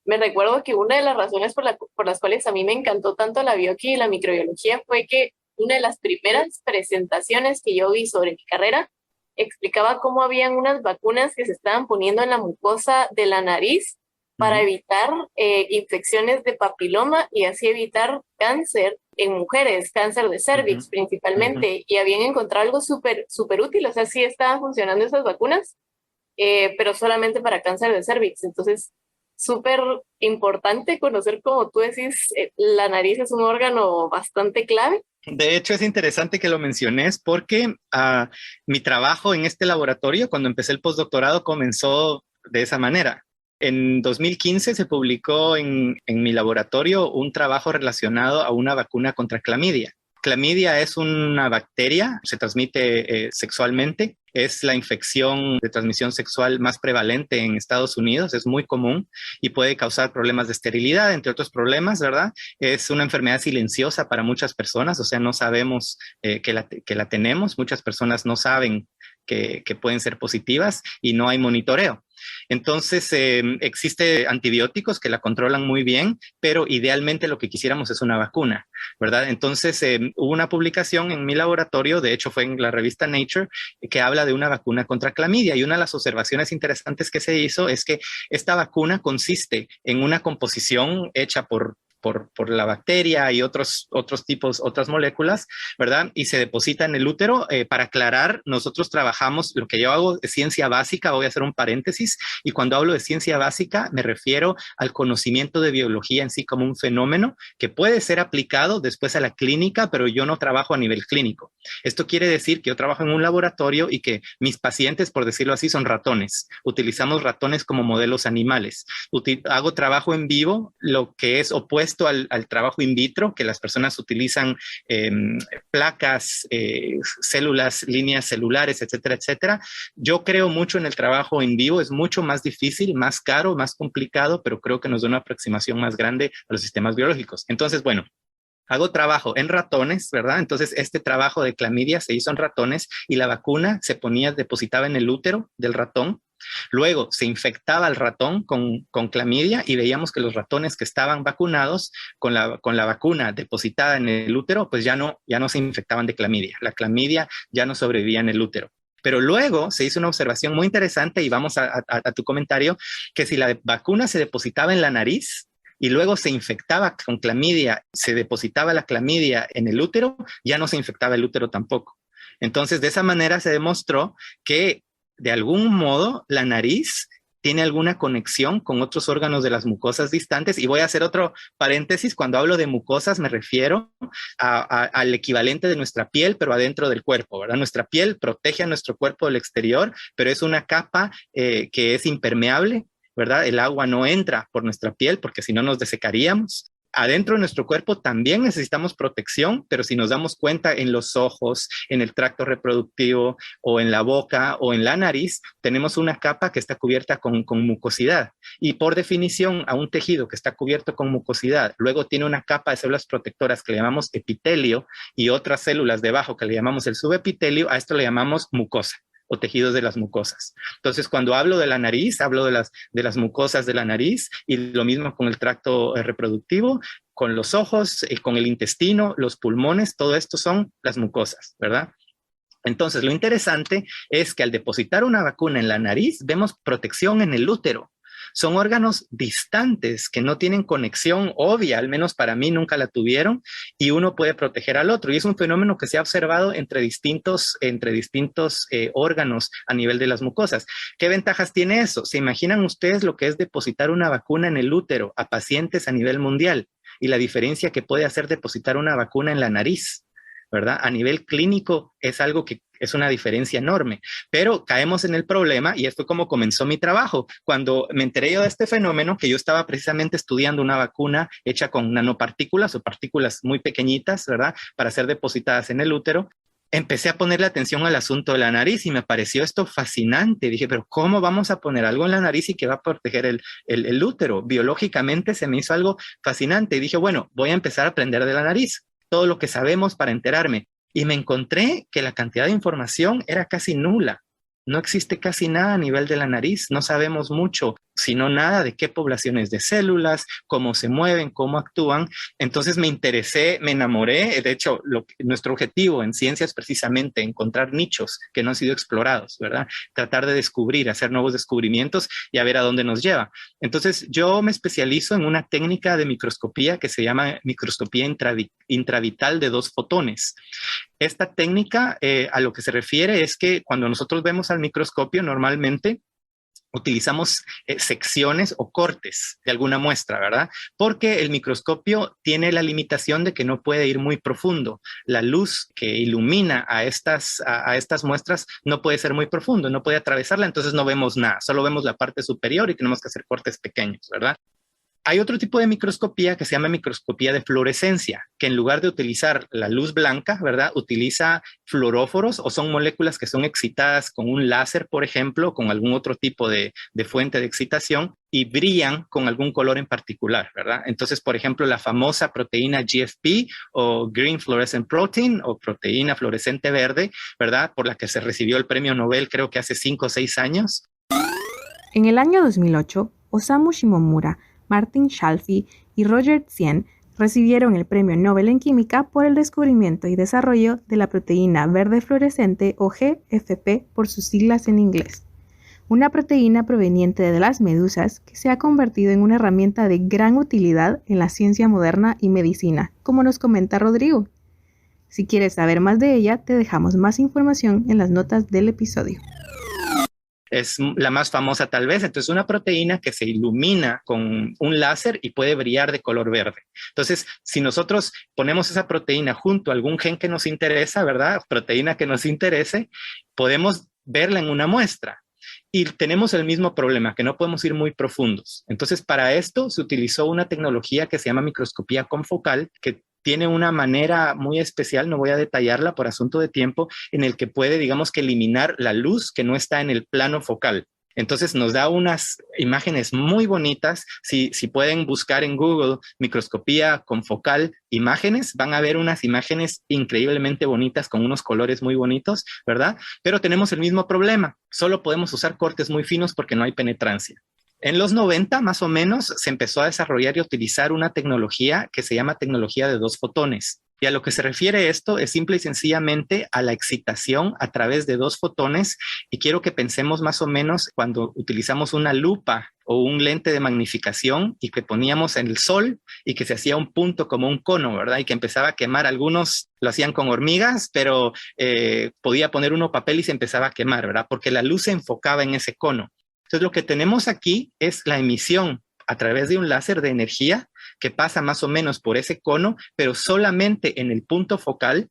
Speaker 2: me recuerdo que una de las razones por las cuales a mí me encantó tanto la bioquímica y la microbiología fue que una de las primeras presentaciones que yo vi sobre mi carrera explicaba cómo habían unas vacunas que se estaban poniendo en la mucosa de la nariz para evitar infecciones de papiloma y así evitar cáncer en mujeres, cáncer de cervix principalmente, y habían encontrado algo súper útil, o sea, sí estaban funcionando esas vacunas, pero solamente para cáncer de cervix. Entonces, súper importante conocer, como tú decís, la nariz es un órgano bastante clave.
Speaker 5: De hecho, es interesante que lo menciones porque mi trabajo en este laboratorio, cuando empecé el postdoctorado, comenzó de esa manera. En 2015 se publicó en mi laboratorio un trabajo relacionado a una vacuna contra clamidia. Clamidia es una bacteria, se transmite sexualmente, es la infección de transmisión sexual más prevalente en Estados Unidos, es muy común y puede causar problemas de esterilidad, entre otros problemas, ¿verdad? Es una enfermedad silenciosa para muchas personas, o sea, no sabemos que la tenemos, muchas personas no saben que pueden ser positivas y no hay monitoreo. Entonces, existe antibióticos que la controlan muy bien, pero idealmente lo que quisiéramos es una vacuna, ¿verdad? Entonces, hubo una publicación en mi laboratorio, de hecho fue en la revista Nature, que habla de una vacuna contra clamidia, y una de las observaciones interesantes que se hizo es que esta vacuna consiste en una composición hecha por la bacteria y otras moléculas, ¿verdad? Y se deposita en el útero. Para aclarar, nosotros trabajamos, lo que yo hago es ciencia básica, voy a hacer un paréntesis, y cuando hablo de ciencia básica me refiero al conocimiento de biología en sí como un fenómeno que puede ser aplicado después a la clínica, pero yo no trabajo a nivel clínico. Esto quiere decir que yo trabajo en un laboratorio y que mis pacientes, por decirlo así, son ratones. Utilizamos ratones como modelos animales. Hago trabajo en vivo, lo que es opuesto al trabajo in vitro, que las personas utilizan placas, células, líneas celulares, etcétera, etcétera. Yo creo mucho en el trabajo en vivo, es mucho más difícil, más caro, más complicado, pero creo que nos da una aproximación más grande a los sistemas biológicos. Entonces, bueno, hago trabajo en ratones, ¿verdad? Entonces, este trabajo de clamidia se hizo en ratones y la vacuna se depositaba en el útero del ratón. Luego se infectaba al ratón con clamidia y veíamos que los ratones que estaban vacunados con la vacuna depositada en el útero, pues ya no se infectaban de clamidia. La clamidia ya no sobrevivía en el útero. Pero luego se hizo una observación muy interesante y vamos a tu comentario, que si la vacuna se depositaba en la nariz y luego se infectaba con clamidia, se depositaba la clamidia en el útero, ya no se infectaba el útero tampoco. Entonces, de esa manera se demostró que de algún modo la nariz tiene alguna conexión con otros órganos de las mucosas distantes. Y voy a hacer otro paréntesis. Cuando hablo de mucosas me refiero al equivalente de nuestra piel, pero adentro del cuerpo, ¿verdad? Nuestra piel protege a nuestro cuerpo del exterior, pero es una capa que es impermeable, ¿verdad? El agua no entra por nuestra piel porque si no nos desecaríamos. Adentro de nuestro cuerpo también necesitamos protección, pero si nos damos cuenta en los ojos, en el tracto reproductivo o en la boca o en la nariz, tenemos una capa que está cubierta con mucosidad. Y por definición, a un tejido que está cubierto con mucosidad, luego tiene una capa de células protectoras que le llamamos epitelio y otras células debajo que le llamamos el subepitelio, a esto le llamamos mucosa o tejidos de las mucosas. Entonces, cuando hablo de la nariz, hablo de las mucosas de la nariz, y lo mismo con el tracto reproductivo, con los ojos, con el intestino, los pulmones, todo esto son las mucosas, ¿verdad? Entonces, lo interesante es que al depositar una vacuna en la nariz, vemos protección en el útero. Son órganos distantes que no tienen conexión obvia, al menos para mí nunca la tuvieron, y uno puede proteger al otro. Y es un fenómeno que se ha observado entre distintos órganos a nivel de las mucosas. ¿Qué ventajas tiene eso? ¿Se imaginan ustedes lo que es depositar una vacuna en el útero a pacientes a nivel mundial y la diferencia que puede hacer depositar una vacuna en la nariz? ¿verdad? A nivel clínico es algo que es una diferencia enorme, pero caemos en el problema y esto como comenzó mi trabajo. Cuando me enteré yo de este fenómeno, que yo estaba precisamente estudiando una vacuna hecha con nanopartículas o partículas muy pequeñitas, ¿verdad? Para ser depositadas en el útero, empecé a ponerle atención al asunto de la nariz y me pareció esto fascinante. Dije, pero ¿cómo vamos a poner algo en la nariz y que va a proteger el útero? Biológicamente se me hizo algo fascinante y dije, bueno, voy a empezar a aprender de la nariz, todo lo que sabemos para enterarme. Y me encontré que la cantidad de información era casi nula. No existe casi nada a nivel de la nariz, no sabemos mucho, sino nada de qué poblaciones de células, cómo se mueven, cómo actúan. Entonces me interesé, me enamoré. De hecho, nuestro objetivo en ciencia es precisamente encontrar nichos que no han sido explorados, ¿verdad? Tratar de descubrir, hacer nuevos descubrimientos y a ver a dónde nos lleva. Entonces yo me especializo en una técnica de microscopía que se llama microscopía intravital de 2 fotones. Esta técnica a lo que se refiere es que cuando nosotros vemos al microscopio normalmente utilizamos secciones o cortes de alguna muestra, ¿verdad? Porque el microscopio tiene la limitación de que no puede ir muy profundo. La luz que ilumina a estas muestras no puede ser muy profundo, no puede atravesarla, entonces no vemos nada, solo vemos la parte superior y tenemos que hacer cortes pequeños, ¿verdad? Hay otro tipo de microscopía que se llama microscopía de fluorescencia, que en lugar de utilizar la luz blanca, ¿verdad? Utiliza fluoróforos o son moléculas que son excitadas con un láser, por ejemplo, con algún otro tipo de fuente de excitación y brillan con algún color en particular, ¿verdad? Entonces, por ejemplo, la famosa proteína GFP o Green Fluorescent Protein o proteína fluorescente verde, ¿verdad? Por la que se recibió el premio Nobel creo que hace 5 o 6 años.
Speaker 1: En el año 2008, Osamu Shimomura, Martin Schalfie y Roger Tsien recibieron el Premio Nobel en Química por el descubrimiento y desarrollo de la proteína verde fluorescente o GFP por sus siglas en inglés, una proteína proveniente de las medusas que se ha convertido en una herramienta de gran utilidad en la ciencia moderna y medicina, como nos comenta Rodrigo. Si quieres saber más de ella, te dejamos más información en las notas del episodio.
Speaker 5: Es la más famosa tal vez. Entonces, una proteína que se ilumina con un láser y puede brillar de color verde. Entonces, si nosotros ponemos esa proteína junto a algún gen que nos interesa, ¿verdad? Proteína que nos interese, podemos verla en una muestra. Y tenemos el mismo problema, que no podemos ir muy profundos. Entonces, para esto se utilizó una tecnología que se llama microscopía confocal, que tiene una manera muy especial, no voy a detallarla por asunto de tiempo, en el que puede, digamos que eliminar la luz que no está en el plano focal. Entonces nos da unas imágenes muy bonitas. Si pueden buscar en Google microscopía confocal imágenes, van a ver unas imágenes increíblemente bonitas con unos colores muy bonitos, ¿verdad? Pero tenemos el mismo problema. Solo podemos usar cortes muy finos porque no hay penetrancia. En los 90, más o menos, se empezó a desarrollar y a utilizar una tecnología que se llama tecnología de 2 fotones. Y a lo que se refiere esto es simple y sencillamente a la excitación a través de 2 fotones. Y quiero que pensemos más o menos cuando utilizamos una lupa o un lente de magnificación y que poníamos en el sol y que se hacía un punto como un cono, ¿verdad? Y que empezaba a quemar. Algunos lo hacían con hormigas, pero podía poner uno papel y se empezaba a quemar, ¿verdad? Porque la luz se enfocaba en ese cono. Entonces, lo que tenemos aquí es la emisión a través de un láser de energía que pasa más o menos por ese cono, pero solamente en el punto focal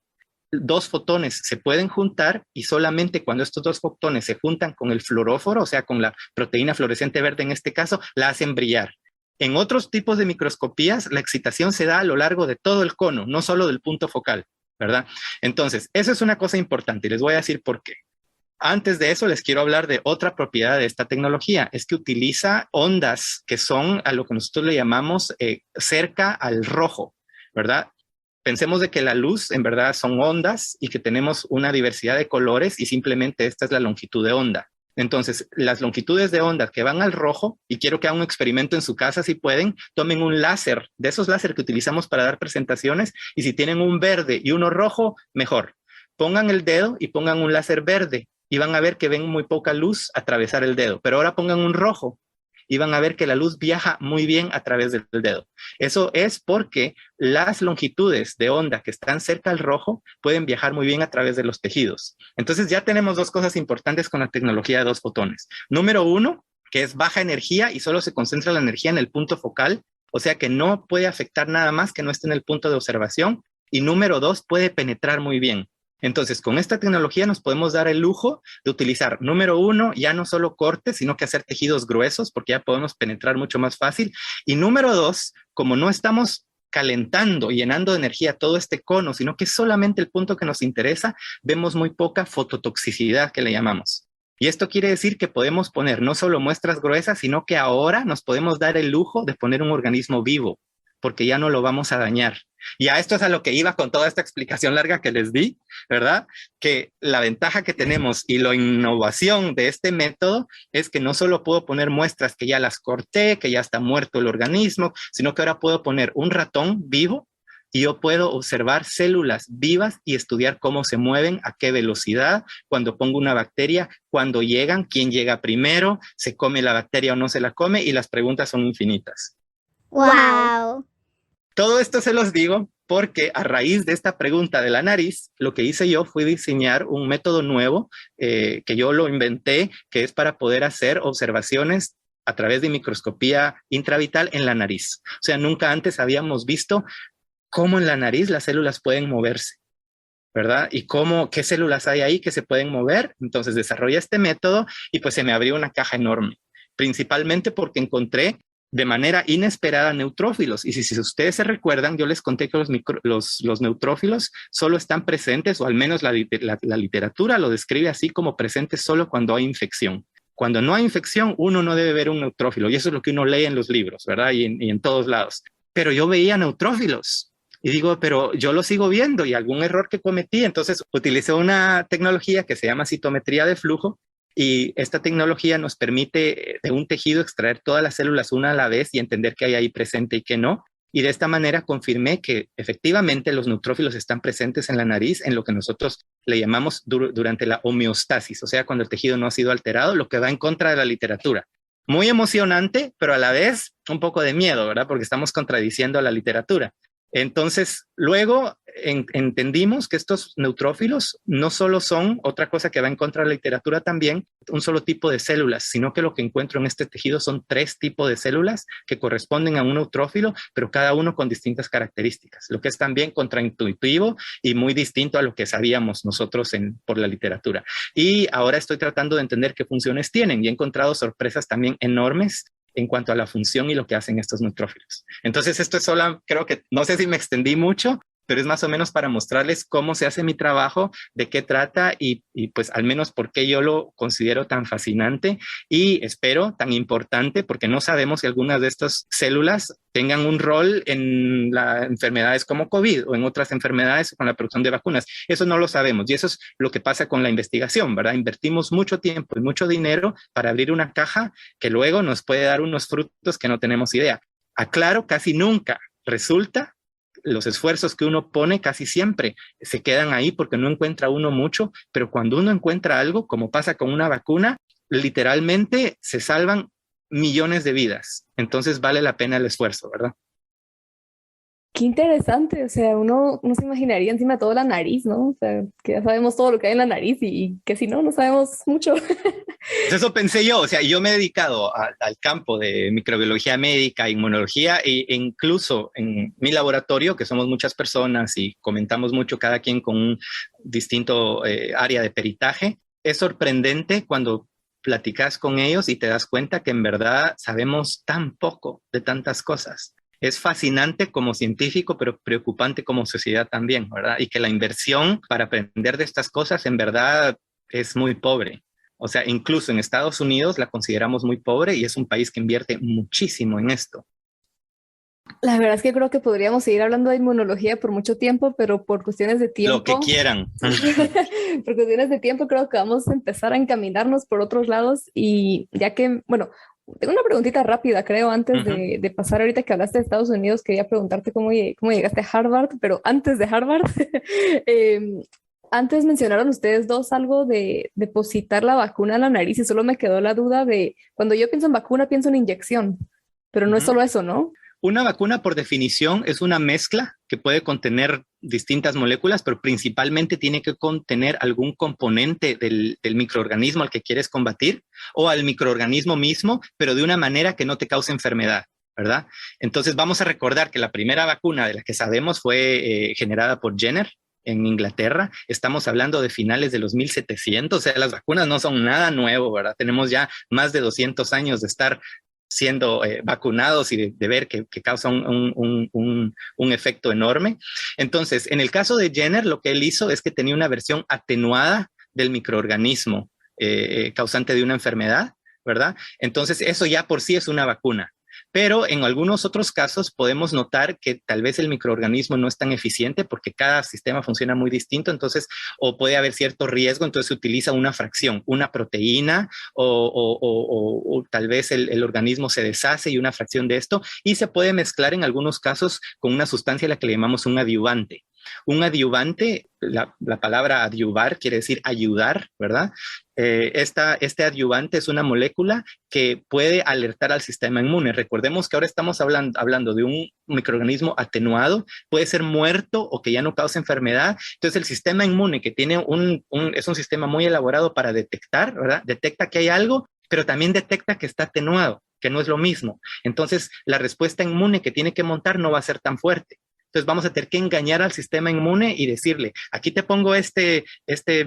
Speaker 5: 2 fotones se pueden juntar y solamente cuando estos 2 fotones se juntan con el fluoróforo, o sea, con la proteína fluorescente verde en este caso, la hacen brillar. En otros tipos de microscopías, la excitación se da a lo largo de todo el cono, no solo del punto focal, ¿verdad? Entonces, eso es una cosa importante y les voy a decir por qué. Antes de eso, les quiero hablar de otra propiedad de esta tecnología. Es que utiliza ondas que son a lo que nosotros le llamamos cerca al rojo, ¿verdad? Pensemos de que la luz en verdad son ondas y que tenemos una diversidad de colores y simplemente esta es la longitud de onda. Entonces, las longitudes de ondas que van al rojo, y quiero que hagan un experimento en su casa si pueden, tomen un láser, de esos láser que utilizamos para dar presentaciones, y si tienen un verde y uno rojo, mejor. Pongan el dedo y pongan un láser verde y van a ver que ven muy poca luz atravesar el dedo. Pero ahora pongan un rojo y van a ver que la luz viaja muy bien a través del dedo. Eso es porque las longitudes de onda que están cerca al rojo pueden viajar muy bien a través de los tejidos. Entonces ya tenemos 2 cosas importantes con la tecnología de 2 fotones. Número 1, que es baja energía y solo se concentra la energía en el punto focal, o sea que no puede afectar nada más que no esté en el punto de observación. y número 2, puede penetrar muy bien. Entonces, con esta tecnología nos podemos dar el lujo de utilizar, número 1, ya no solo cortes, sino que hacer tejidos gruesos, porque ya podemos penetrar mucho más fácil. Y número 2, como no estamos calentando y llenando de energía todo este cono, sino que es solamente el punto que nos interesa, vemos muy poca fototoxicidad, que le llamamos. Y esto quiere decir que podemos poner no solo muestras gruesas, sino que ahora nos podemos dar el lujo de poner un organismo vivo, porque ya no lo vamos a dañar. Y a esto es a lo que iba con toda esta explicación larga que les di, ¿verdad? Que la ventaja que tenemos y la innovación de este método es que no solo puedo poner muestras que ya las corté, que ya está muerto el organismo, sino que ahora puedo poner un ratón vivo y yo puedo observar células vivas y estudiar cómo se mueven, a qué velocidad, cuando pongo una bacteria, cuándo llegan, quién llega primero, se come la bacteria o no se la come, y las preguntas son infinitas.
Speaker 6: ¡Wow!
Speaker 5: Todo esto se los digo porque a raíz de esta pregunta de la nariz, lo que hice yo fue diseñar un método nuevo que yo lo inventé, que es para poder hacer observaciones a través de microscopía intravital en la nariz. O sea, nunca antes habíamos visto cómo en la nariz las células pueden moverse, ¿verdad? Y qué células hay ahí que se pueden mover. Entonces desarrollé este método y pues se me abrió una caja enorme, principalmente porque encontré de manera inesperada neutrófilos. Y si ustedes se recuerdan, yo les conté que los neutrófilos solo están presentes, o al menos la literatura lo describe así, como presentes solo cuando hay infección. Cuando no hay infección, uno no debe ver un neutrófilo, y eso es lo que uno lee en los libros, ¿verdad? Y en todos lados. Pero yo veía neutrófilos y digo, pero yo lo sigo viendo, y algún error que cometí. Entonces utilicé una tecnología que se llama citometría de flujo, y esta tecnología nos permite de un tejido extraer todas las células una a la vez y entender qué hay ahí presente y qué no. Y de esta manera confirmé que efectivamente los neutrófilos están presentes en la nariz, en lo que nosotros le llamamos durante la homeostasis, o sea, cuando el tejido no ha sido alterado, lo que va en contra de la literatura. Muy emocionante, pero a la vez un poco de miedo, ¿verdad? Porque estamos contradiciendo a la literatura. Entonces, luego entendimos que estos neutrófilos no solo son otra cosa que va en contra de la literatura también, un solo tipo de células, sino que lo que encuentro en este tejido son 3 tipos de células que corresponden a un neutrófilo, pero cada uno con distintas características, lo que es también contraintuitivo y muy distinto a lo que sabíamos nosotros por la literatura. Y ahora estoy tratando de entender qué funciones tienen, y he encontrado sorpresas también enormes en cuanto a la función y lo que hacen estos neutrófilos. Entonces esto es solo, creo que, no sé si me extendí mucho, pero es más o menos para mostrarles cómo se hace mi trabajo, de qué trata y pues al menos por qué yo lo considero tan fascinante y espero tan importante, porque no sabemos si algunas de estas células tengan un rol en las enfermedades como COVID o en otras enfermedades con la producción de vacunas. Eso no lo sabemos, y eso es lo que pasa con la investigación, ¿verdad? Invertimos mucho tiempo y mucho dinero para abrir una caja que luego nos puede dar unos frutos que no tenemos idea. Aclaro, casi nunca resulta. Los esfuerzos que uno pone casi siempre se quedan ahí porque no encuentra uno mucho, pero cuando uno encuentra algo, como pasa con una vacuna, literalmente se salvan millones de vidas. Entonces vale la pena el esfuerzo, ¿verdad?
Speaker 3: Qué interesante, o sea, uno se imaginaría encima de todo la nariz, ¿no? O sea, que ya sabemos todo lo que hay en la nariz y que si no, no sabemos mucho.
Speaker 5: Eso pensé yo, o sea, yo me he dedicado al campo de microbiología médica, inmunología, e incluso en mi laboratorio, que somos muchas personas y comentamos mucho cada quien con un distinto área de peritaje, es sorprendente cuando platicas con ellos y te das cuenta que en verdad sabemos tan poco de tantas cosas. Es fascinante como científico, pero preocupante como sociedad también, ¿verdad? Y que la inversión para aprender de estas cosas en verdad es muy pobre. O sea, incluso en Estados Unidos la consideramos muy pobre y es un país que invierte muchísimo en esto.
Speaker 3: La verdad es que creo que podríamos seguir hablando de inmunología por mucho tiempo, pero por cuestiones de tiempo.
Speaker 5: Lo que quieran.
Speaker 3: Por cuestiones de tiempo creo que vamos a empezar a encaminarnos por otros lados y ya que, bueno, tengo una preguntita rápida, creo, antes de pasar ahorita que hablaste de Estados Unidos, quería preguntarte cómo llegaste a Harvard, pero antes de Harvard, antes mencionaron ustedes dos algo de depositar la vacuna en la nariz y solo me quedó la duda de, cuando yo pienso en vacuna, pienso en inyección, pero no es solo eso, ¿no?
Speaker 5: Una vacuna, por definición, es una mezcla que puede contener distintas moléculas, pero principalmente tiene que contener algún componente del microorganismo al que quieres combatir o al microorganismo mismo, pero de una manera que no te cause enfermedad, ¿verdad? Entonces vamos a recordar que la primera vacuna de la que sabemos fue generada por Jenner en Inglaterra. Estamos hablando de finales de los 1700, o sea, las vacunas no son nada nuevo, ¿verdad? Tenemos ya más de 200 años de estar siendo vacunados y de ver que causa un efecto enorme. Entonces, en el caso de Jenner, lo que él hizo es que tenía una versión atenuada del microorganismo causante de una enfermedad, ¿verdad? Entonces, eso ya por sí es una vacuna. Pero en algunos otros casos podemos notar que tal vez el microorganismo no es tan eficiente porque cada sistema funciona muy distinto, entonces, o puede haber cierto riesgo, entonces se utiliza una fracción, una proteína, o tal vez el organismo se deshace y una fracción de esto, y se puede mezclar en algunos casos con una sustancia a la que le llamamos un adyuvante. Un adyuvante, la palabra adyuvar quiere decir ayudar, ¿verdad? Este adyuvante es una molécula que puede alertar al sistema inmune. Recordemos que ahora estamos hablando de un microorganismo atenuado, puede ser muerto o que ya no causa enfermedad. Entonces el sistema inmune, que tiene es un sistema muy elaborado para detectar, ¿verdad? Detecta que hay algo, pero también detecta que está atenuado, que no es lo mismo. Entonces la respuesta inmune que tiene que montar no va a ser tan fuerte. Entonces vamos a tener que engañar al sistema inmune y decirle, aquí te pongo este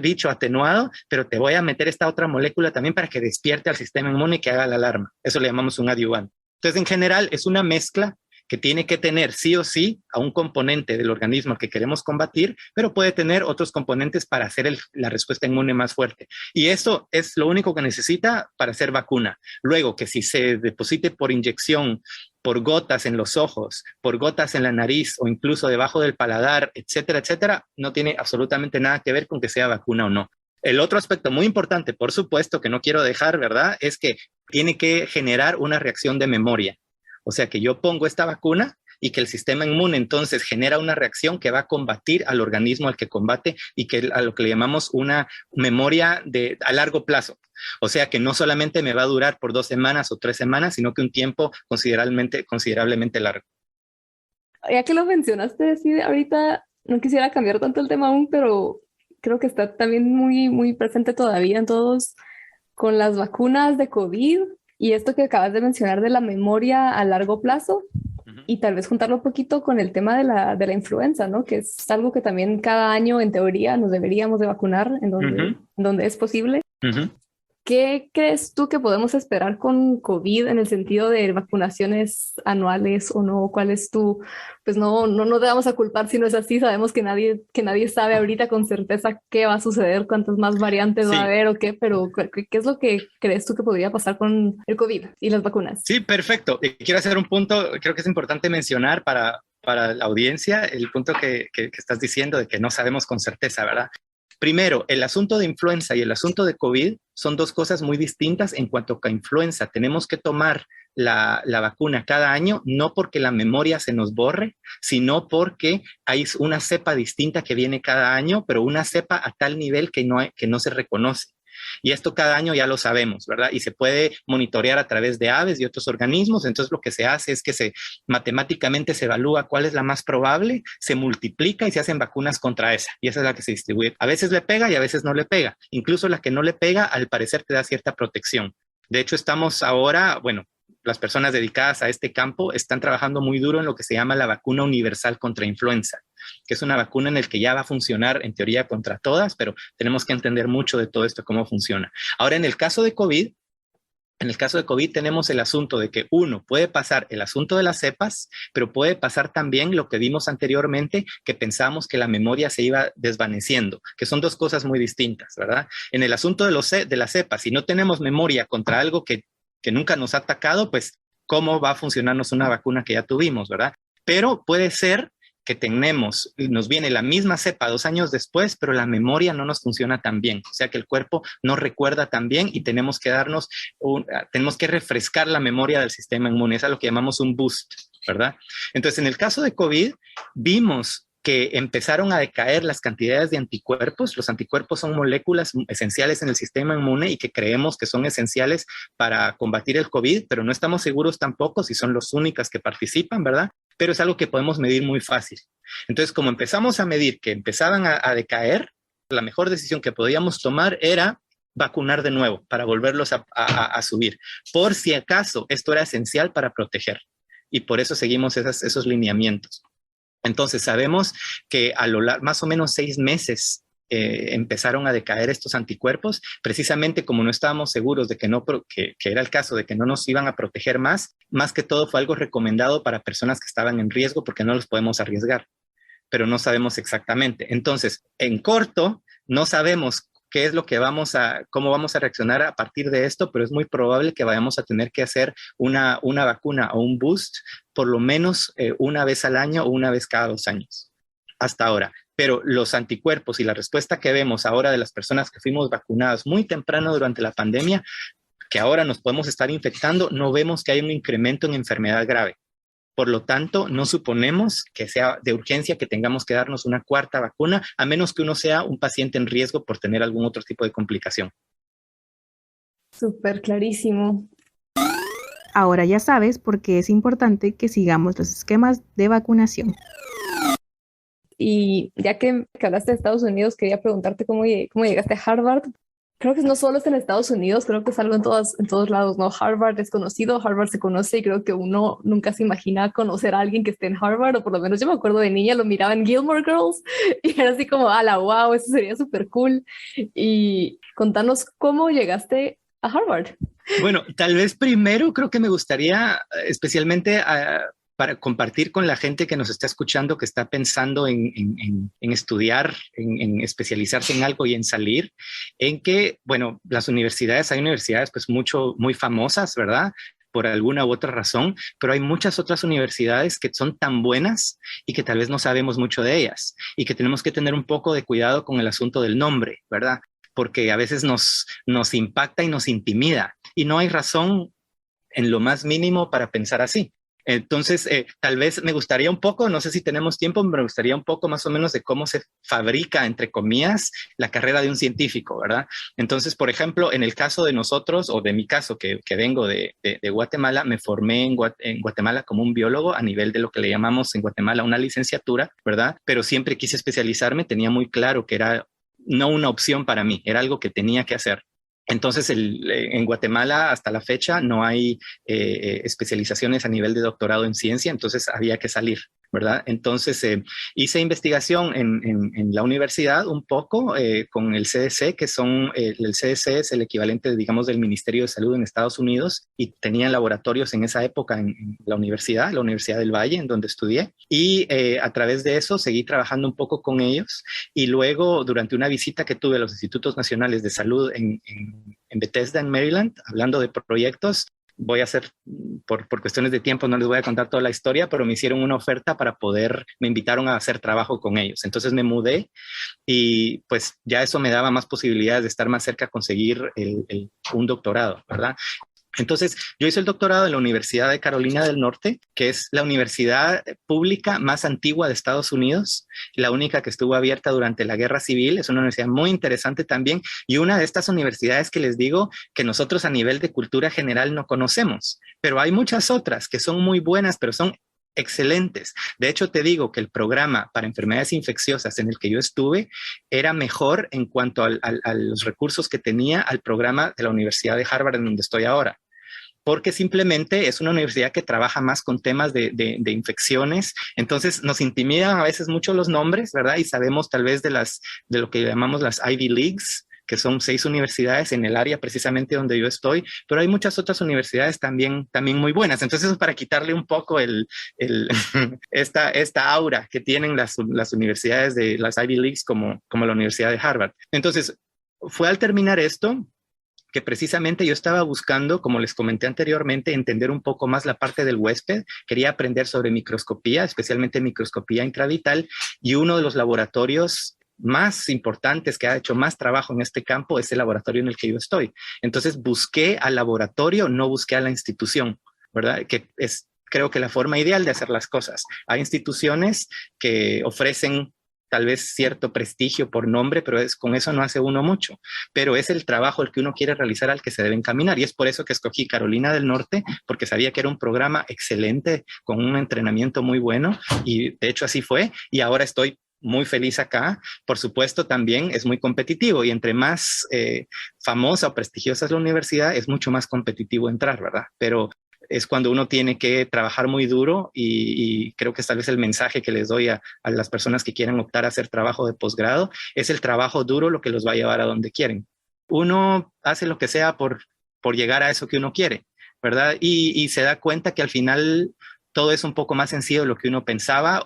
Speaker 5: bicho atenuado, pero te voy a meter esta otra molécula también para que despierte al sistema inmune y que haga la alarma. Eso le llamamos un adyuvante. Entonces, en general, es una mezcla que tiene que tener sí o sí a un componente del organismo que queremos combatir, pero puede tener otros componentes para hacer la respuesta inmune más fuerte. Y eso es lo único que necesita para hacer vacuna. Luego, que si se deposite por inyección, por gotas en los ojos, por gotas en la nariz o incluso debajo del paladar, etcétera, etcétera, no tiene absolutamente nada que ver con que sea vacuna o no. El otro aspecto muy importante, por supuesto, que no quiero dejar, ¿verdad?, es que tiene que generar una reacción de memoria. O sea, que yo pongo esta vacuna y que el sistema inmune entonces genera una reacción que va a combatir al organismo al que combate y que a lo que le llamamos una memoria a largo plazo. O sea, que no solamente me va a durar por 2 semanas o 3 semanas, sino que un tiempo considerablemente largo.
Speaker 3: Ya que lo mencionaste, sí, ahorita no quisiera cambiar tanto el tema aún, pero creo que está también muy, muy presente todavía en todos con las vacunas de COVID y esto que acabas de mencionar de la memoria a largo plazo. Y tal vez juntarlo un poquito con el tema de la influenza, ¿no? Que es algo que también cada año, en teoría, nos deberíamos de vacunar en donde es posible. ¿Qué crees tú que podemos esperar con COVID en el sentido de vacunaciones anuales o no? ¿Cuál es tu...? Pues no te vamos a culpar si no es así. Sabemos que nadie sabe ahorita con certeza qué va a suceder, cuántas más variantes va a haber o qué, pero ¿qué es lo que crees tú que podría pasar con el COVID y las vacunas?
Speaker 5: Sí, perfecto. Quiero hacer un punto, creo que es importante mencionar para la audiencia, el punto que estás diciendo de que no sabemos con certeza, ¿verdad? Primero, el asunto de influenza y el asunto de COVID son 2 cosas muy distintas en cuanto a influenza. Tenemos que tomar la vacuna cada año, no porque la memoria se nos borre, sino porque hay una cepa distinta que viene cada año, pero una cepa a tal nivel que no se reconoce. Y esto cada año ya lo sabemos, ¿verdad? Y se puede monitorear a través de aves y otros organismos. Entonces lo que se hace es que matemáticamente se evalúa cuál es la más probable, se multiplica y se hacen vacunas contra esa. Y esa es la que se distribuye. A veces le pega y a veces no le pega. Incluso la que no le pega, al parecer te da cierta protección. De hecho, estamos ahora, las personas dedicadas a este campo están trabajando muy duro en lo que se llama la vacuna universal contra influenza, que es una vacuna en la que ya va a funcionar en teoría contra todas, pero tenemos que entender mucho de todo esto, cómo funciona. Ahora, en el caso de COVID tenemos el asunto de que puede pasar el asunto de las cepas, pero puede pasar también lo que vimos anteriormente, que pensamos que la memoria se iba desvaneciendo, que son 2 cosas muy distintas, ¿verdad? En el asunto de las cepas, si no tenemos memoria contra algo que nunca nos ha atacado, pues ¿cómo va a funcionarnos una vacuna que ya tuvimos, verdad? Pero puede ser que nos viene la misma cepa 2 años después, pero la memoria no nos funciona tan bien. O sea que el cuerpo no recuerda tan bien y tenemos que refrescar la memoria del sistema inmune. Es a lo que llamamos un boost, ¿verdad? Entonces, en el caso de COVID, vimos que empezaron a decaer las cantidades de anticuerpos. Los anticuerpos son moléculas esenciales en el sistema inmune y que creemos que son esenciales para combatir el COVID, pero no estamos seguros tampoco si son las únicas que participan, ¿verdad? Pero es algo que podemos medir muy fácil. Entonces, como empezamos a medir que empezaban a decaer, la mejor decisión que podíamos tomar era vacunar de nuevo para volverlos a subir, por si acaso esto era esencial para proteger. y por eso seguimos esos lineamientos. Entonces sabemos que a lo largo, más o menos 6 meses, empezaron a decaer estos anticuerpos, precisamente como no estábamos seguros de que era el caso de que no nos iban a proteger más que todo fue algo recomendado para personas que estaban en riesgo porque no los podemos arriesgar, pero no sabemos exactamente. Entonces, en corto, no sabemos qué es lo que cómo vamos a reaccionar a partir de esto, pero es muy probable que vayamos a tener que hacer una vacuna o un boost por lo menos una vez al año o una vez cada 2 años, hasta ahora. Pero los anticuerpos y la respuesta que vemos ahora de las personas que fuimos vacunadas muy temprano durante la pandemia, que ahora nos podemos estar infectando, no vemos que hay un incremento en enfermedad grave. Por lo tanto, no suponemos que sea de urgencia que tengamos que darnos una 4ª vacuna, a menos que uno sea un paciente en riesgo por tener algún otro tipo de complicación.
Speaker 3: Súper clarísimo.
Speaker 1: Ahora ya sabes por qué es importante que sigamos los esquemas de vacunación.
Speaker 3: Y ya que hablaste de Estados Unidos, quería preguntarte cómo llegaste a Harvard. Creo que no solo es en Estados Unidos, creo que es algo en todos lados, ¿no? Harvard es conocido, Harvard se conoce y creo que uno nunca se imagina conocer a alguien que esté en Harvard, o por lo menos yo me acuerdo de niña, lo miraba en Gilmore Girls y era así como, ala, wow, eso sería súper cool. Y contanos cómo llegaste a Harvard.
Speaker 5: Bueno, tal vez primero creo que me gustaría especialmente para compartir con la gente que nos está escuchando, que está pensando en estudiar, en especializarse en algo y en salir, en que, bueno, hay universidades pues muy famosas, ¿verdad?, por alguna u otra razón, pero hay muchas otras universidades que son tan buenas y que tal vez no sabemos mucho de ellas y que tenemos que tener un poco de cuidado con el asunto del nombre, ¿verdad?, porque a veces nos impacta y nos intimida y no hay razón en lo más mínimo para pensar así. Entonces, tal vez me gustaría un poco, no sé si tenemos tiempo, me gustaría un poco más o menos de cómo se fabrica, entre comillas, la carrera de un científico, ¿verdad? Entonces, por ejemplo, en el caso de nosotros, o de mi caso, que vengo de Guatemala, me formé en Guatemala como un biólogo a nivel de lo que le llamamos en Guatemala una licenciatura, ¿verdad? Pero siempre quise especializarme, tenía muy claro que era no una opción para mí, era algo que tenía que hacer. Entonces, en Guatemala hasta la fecha no hay especializaciones a nivel de doctorado en ciencia, entonces había que salir, ¿verdad? Entonces, hice investigación en la universidad un poco con el CDC, el CDC es el equivalente, digamos, del Ministerio de Salud en Estados Unidos, y tenían laboratorios en esa época en la Universidad del Valle, en donde estudié, y a través de eso seguí trabajando un poco con ellos, y luego durante una visita que tuve a los Institutos Nacionales de Salud en Bethesda, en Maryland, hablando de proyectos, voy a hacer, por cuestiones de tiempo no les voy a contar toda la historia, pero me hicieron una oferta me invitaron a hacer trabajo con ellos. Entonces me mudé y pues ya eso me daba más posibilidades de estar más cerca a conseguir un doctorado, ¿verdad? Entonces, yo hice el doctorado en la Universidad de Carolina del Norte, que es la universidad pública más antigua de Estados Unidos, la única que estuvo abierta durante la Guerra Civil. Es una universidad muy interesante también, y una de estas universidades que les digo que nosotros a nivel de cultura general no conocemos, pero hay muchas otras que son muy buenas, pero son excelentes. De hecho, te digo que el programa para enfermedades infecciosas en el que yo estuve era mejor en cuanto a los recursos que tenía al programa de la Universidad de Harvard, en donde estoy ahora, porque simplemente es una universidad que trabaja más con temas de infecciones. Entonces nos intimidan a veces mucho los nombres, ¿verdad? Y sabemos tal vez de lo que llamamos las Ivy Leagues, que son 6 universidades en el área precisamente donde yo estoy, pero hay muchas otras universidades también muy buenas. Entonces, eso es para quitarle un poco esta aura que tienen las universidades de las Ivy Leagues como la Universidad de Harvard. Entonces, fue al terminar esto que precisamente yo estaba buscando, como les comenté anteriormente, entender un poco más la parte del huésped. Quería aprender sobre microscopía, especialmente microscopía intravital, y uno de los laboratorios más importantes que ha hecho más trabajo en este campo es el laboratorio en el que yo estoy. Entonces busqué al laboratorio, no busqué a la institución, ¿verdad? Que es, creo que la forma ideal de hacer las cosas. Hay instituciones que ofrecen tal vez cierto prestigio por nombre, pero con eso no hace uno mucho. Pero es el trabajo el que uno quiere realizar al que se debe encaminar. Y es por eso que escogí Carolina del Norte, porque sabía que era un programa excelente, con un entrenamiento muy bueno. Y de hecho así fue. Y ahora estoy muy feliz acá. Por supuesto, también es muy competitivo, y entre más famosa o prestigiosa es la universidad, es mucho más competitivo entrar, ¿verdad? Pero es cuando uno tiene que trabajar muy duro y creo que tal vez el mensaje que les doy a las personas que quieran optar a hacer trabajo de posgrado es el trabajo duro lo que los va a llevar a donde quieren. Uno hace lo que sea por llegar a eso que uno quiere, ¿verdad? Y se da cuenta que al final todo es un poco más sencillo de lo que uno pensaba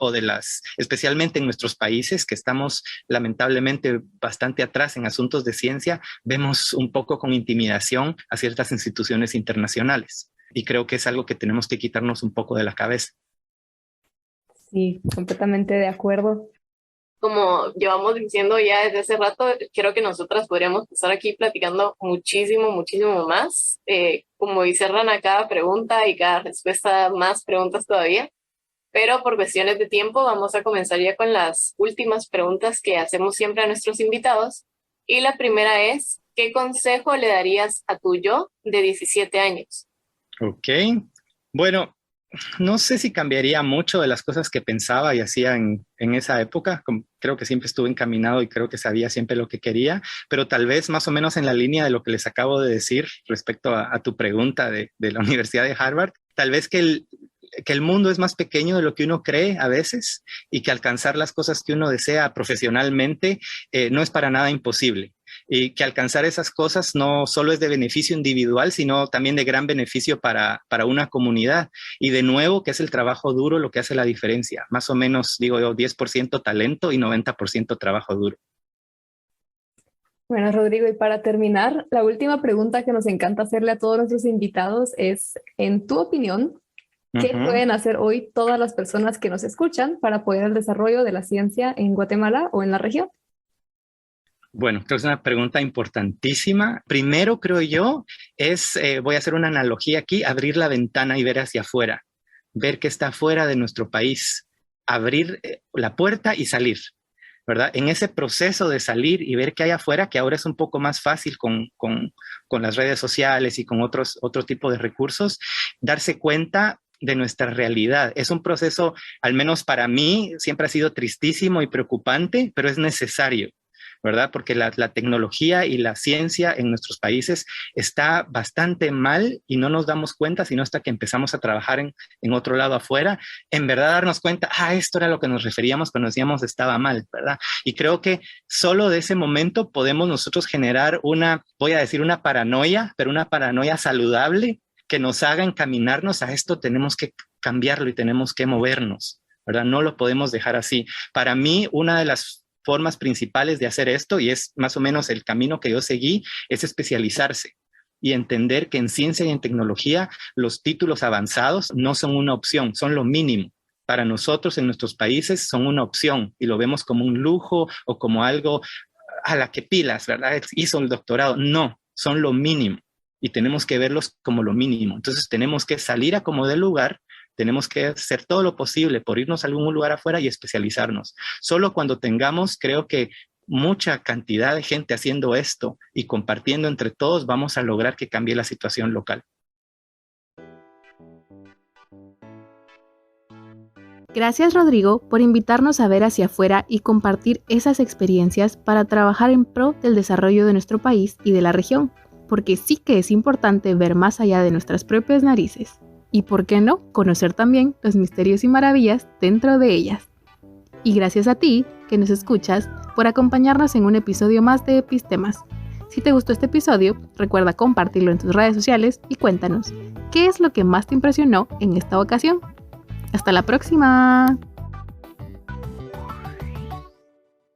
Speaker 5: especialmente en nuestros países, que estamos lamentablemente bastante atrás en asuntos de ciencia, vemos un poco con intimidación a ciertas instituciones internacionales. Y creo que es algo que tenemos que quitarnos un poco de la cabeza.
Speaker 3: Sí, completamente de acuerdo.
Speaker 2: Como llevamos diciendo ya desde hace rato, creo que nosotras podríamos estar aquí platicando muchísimo, muchísimo más. Como dice Rana, cada pregunta y cada respuesta, más preguntas todavía. Pero por cuestiones de tiempo vamos a comenzar ya con las últimas preguntas que hacemos siempre a nuestros invitados. Y la primera es, ¿qué consejo le darías a tu yo de 17 años?
Speaker 5: Ok, bueno, no sé si cambiaría mucho de las cosas que pensaba y hacía en esa época. Creo que siempre estuve encaminado y creo que sabía siempre lo que quería, pero tal vez más o menos en la línea de lo que les acabo de decir respecto a tu pregunta de la Universidad de Harvard, tal vez que el mundo es más pequeño de lo que uno cree a veces y que alcanzar las cosas que uno desea profesionalmente no es para nada imposible. Y que alcanzar esas cosas no solo es de beneficio individual, sino también de gran beneficio para una comunidad. Y de nuevo, que es el trabajo duro lo que hace la diferencia. Más o menos, digo yo, 10% talento y 90% trabajo duro.
Speaker 3: Bueno, Rodrigo, y para terminar, la última pregunta que nos encanta hacerle a todos nuestros invitados es, en tu opinión, ¿qué pueden hacer hoy todas las personas que nos escuchan para apoyar el desarrollo de la ciencia en Guatemala o en la región?
Speaker 5: Bueno, creo que es una pregunta importantísima. Primero, creo yo, voy a hacer una analogía aquí, abrir la ventana y ver hacia afuera, ver qué está fuera de nuestro país, abrir la puerta y salir, ¿verdad? En ese proceso de salir y ver qué hay afuera, que ahora es un poco más fácil con las redes sociales y con otro tipo de recursos, darse cuenta de nuestra realidad. Es un proceso, al menos para mí, siempre ha sido tristísimo y preocupante, pero es necesario, ¿verdad? Porque la tecnología y la ciencia en nuestros países está bastante mal y no nos damos cuenta sino hasta que empezamos a trabajar en otro lado afuera, en verdad darnos cuenta, esto era a lo que nos referíamos cuando decíamos estaba mal, ¿verdad? Y creo que solo de ese momento podemos nosotros generar voy a decir una paranoia, pero una paranoia saludable que nos haga encaminarnos a esto, tenemos que cambiarlo y tenemos que movernos, ¿verdad? No lo podemos dejar así. Para mí, una de las formas principales de hacer esto, y es más o menos el camino que yo seguí, es especializarse y entender que en ciencia y en tecnología los títulos avanzados no son una opción, son lo mínimo. Para nosotros en nuestros países son una opción y lo vemos como un lujo o como algo a la que pilas, ¿verdad? Hizo el doctorado. No, son lo mínimo y tenemos que verlos como lo mínimo. Entonces tenemos que salir a como del lugar. Tenemos que hacer todo lo posible por irnos a algún lugar afuera y especializarnos. Solo cuando tengamos, creo que mucha cantidad de gente haciendo esto y compartiendo entre todos, vamos a lograr que cambie la situación local.
Speaker 1: Gracias, Rodrigo, por invitarnos a ver hacia afuera y compartir esas experiencias para trabajar en pro del desarrollo de nuestro país y de la región, porque sí que es importante ver más allá de nuestras propias narices. Y por qué no, conocer también los misterios y maravillas dentro de ellas. Y gracias a ti, que nos escuchas, por acompañarnos en un episodio más de Epistemas. Si te gustó este episodio, recuerda compartirlo en tus redes sociales y cuéntanos, ¿qué es lo que más te impresionó en esta ocasión? ¡Hasta la próxima!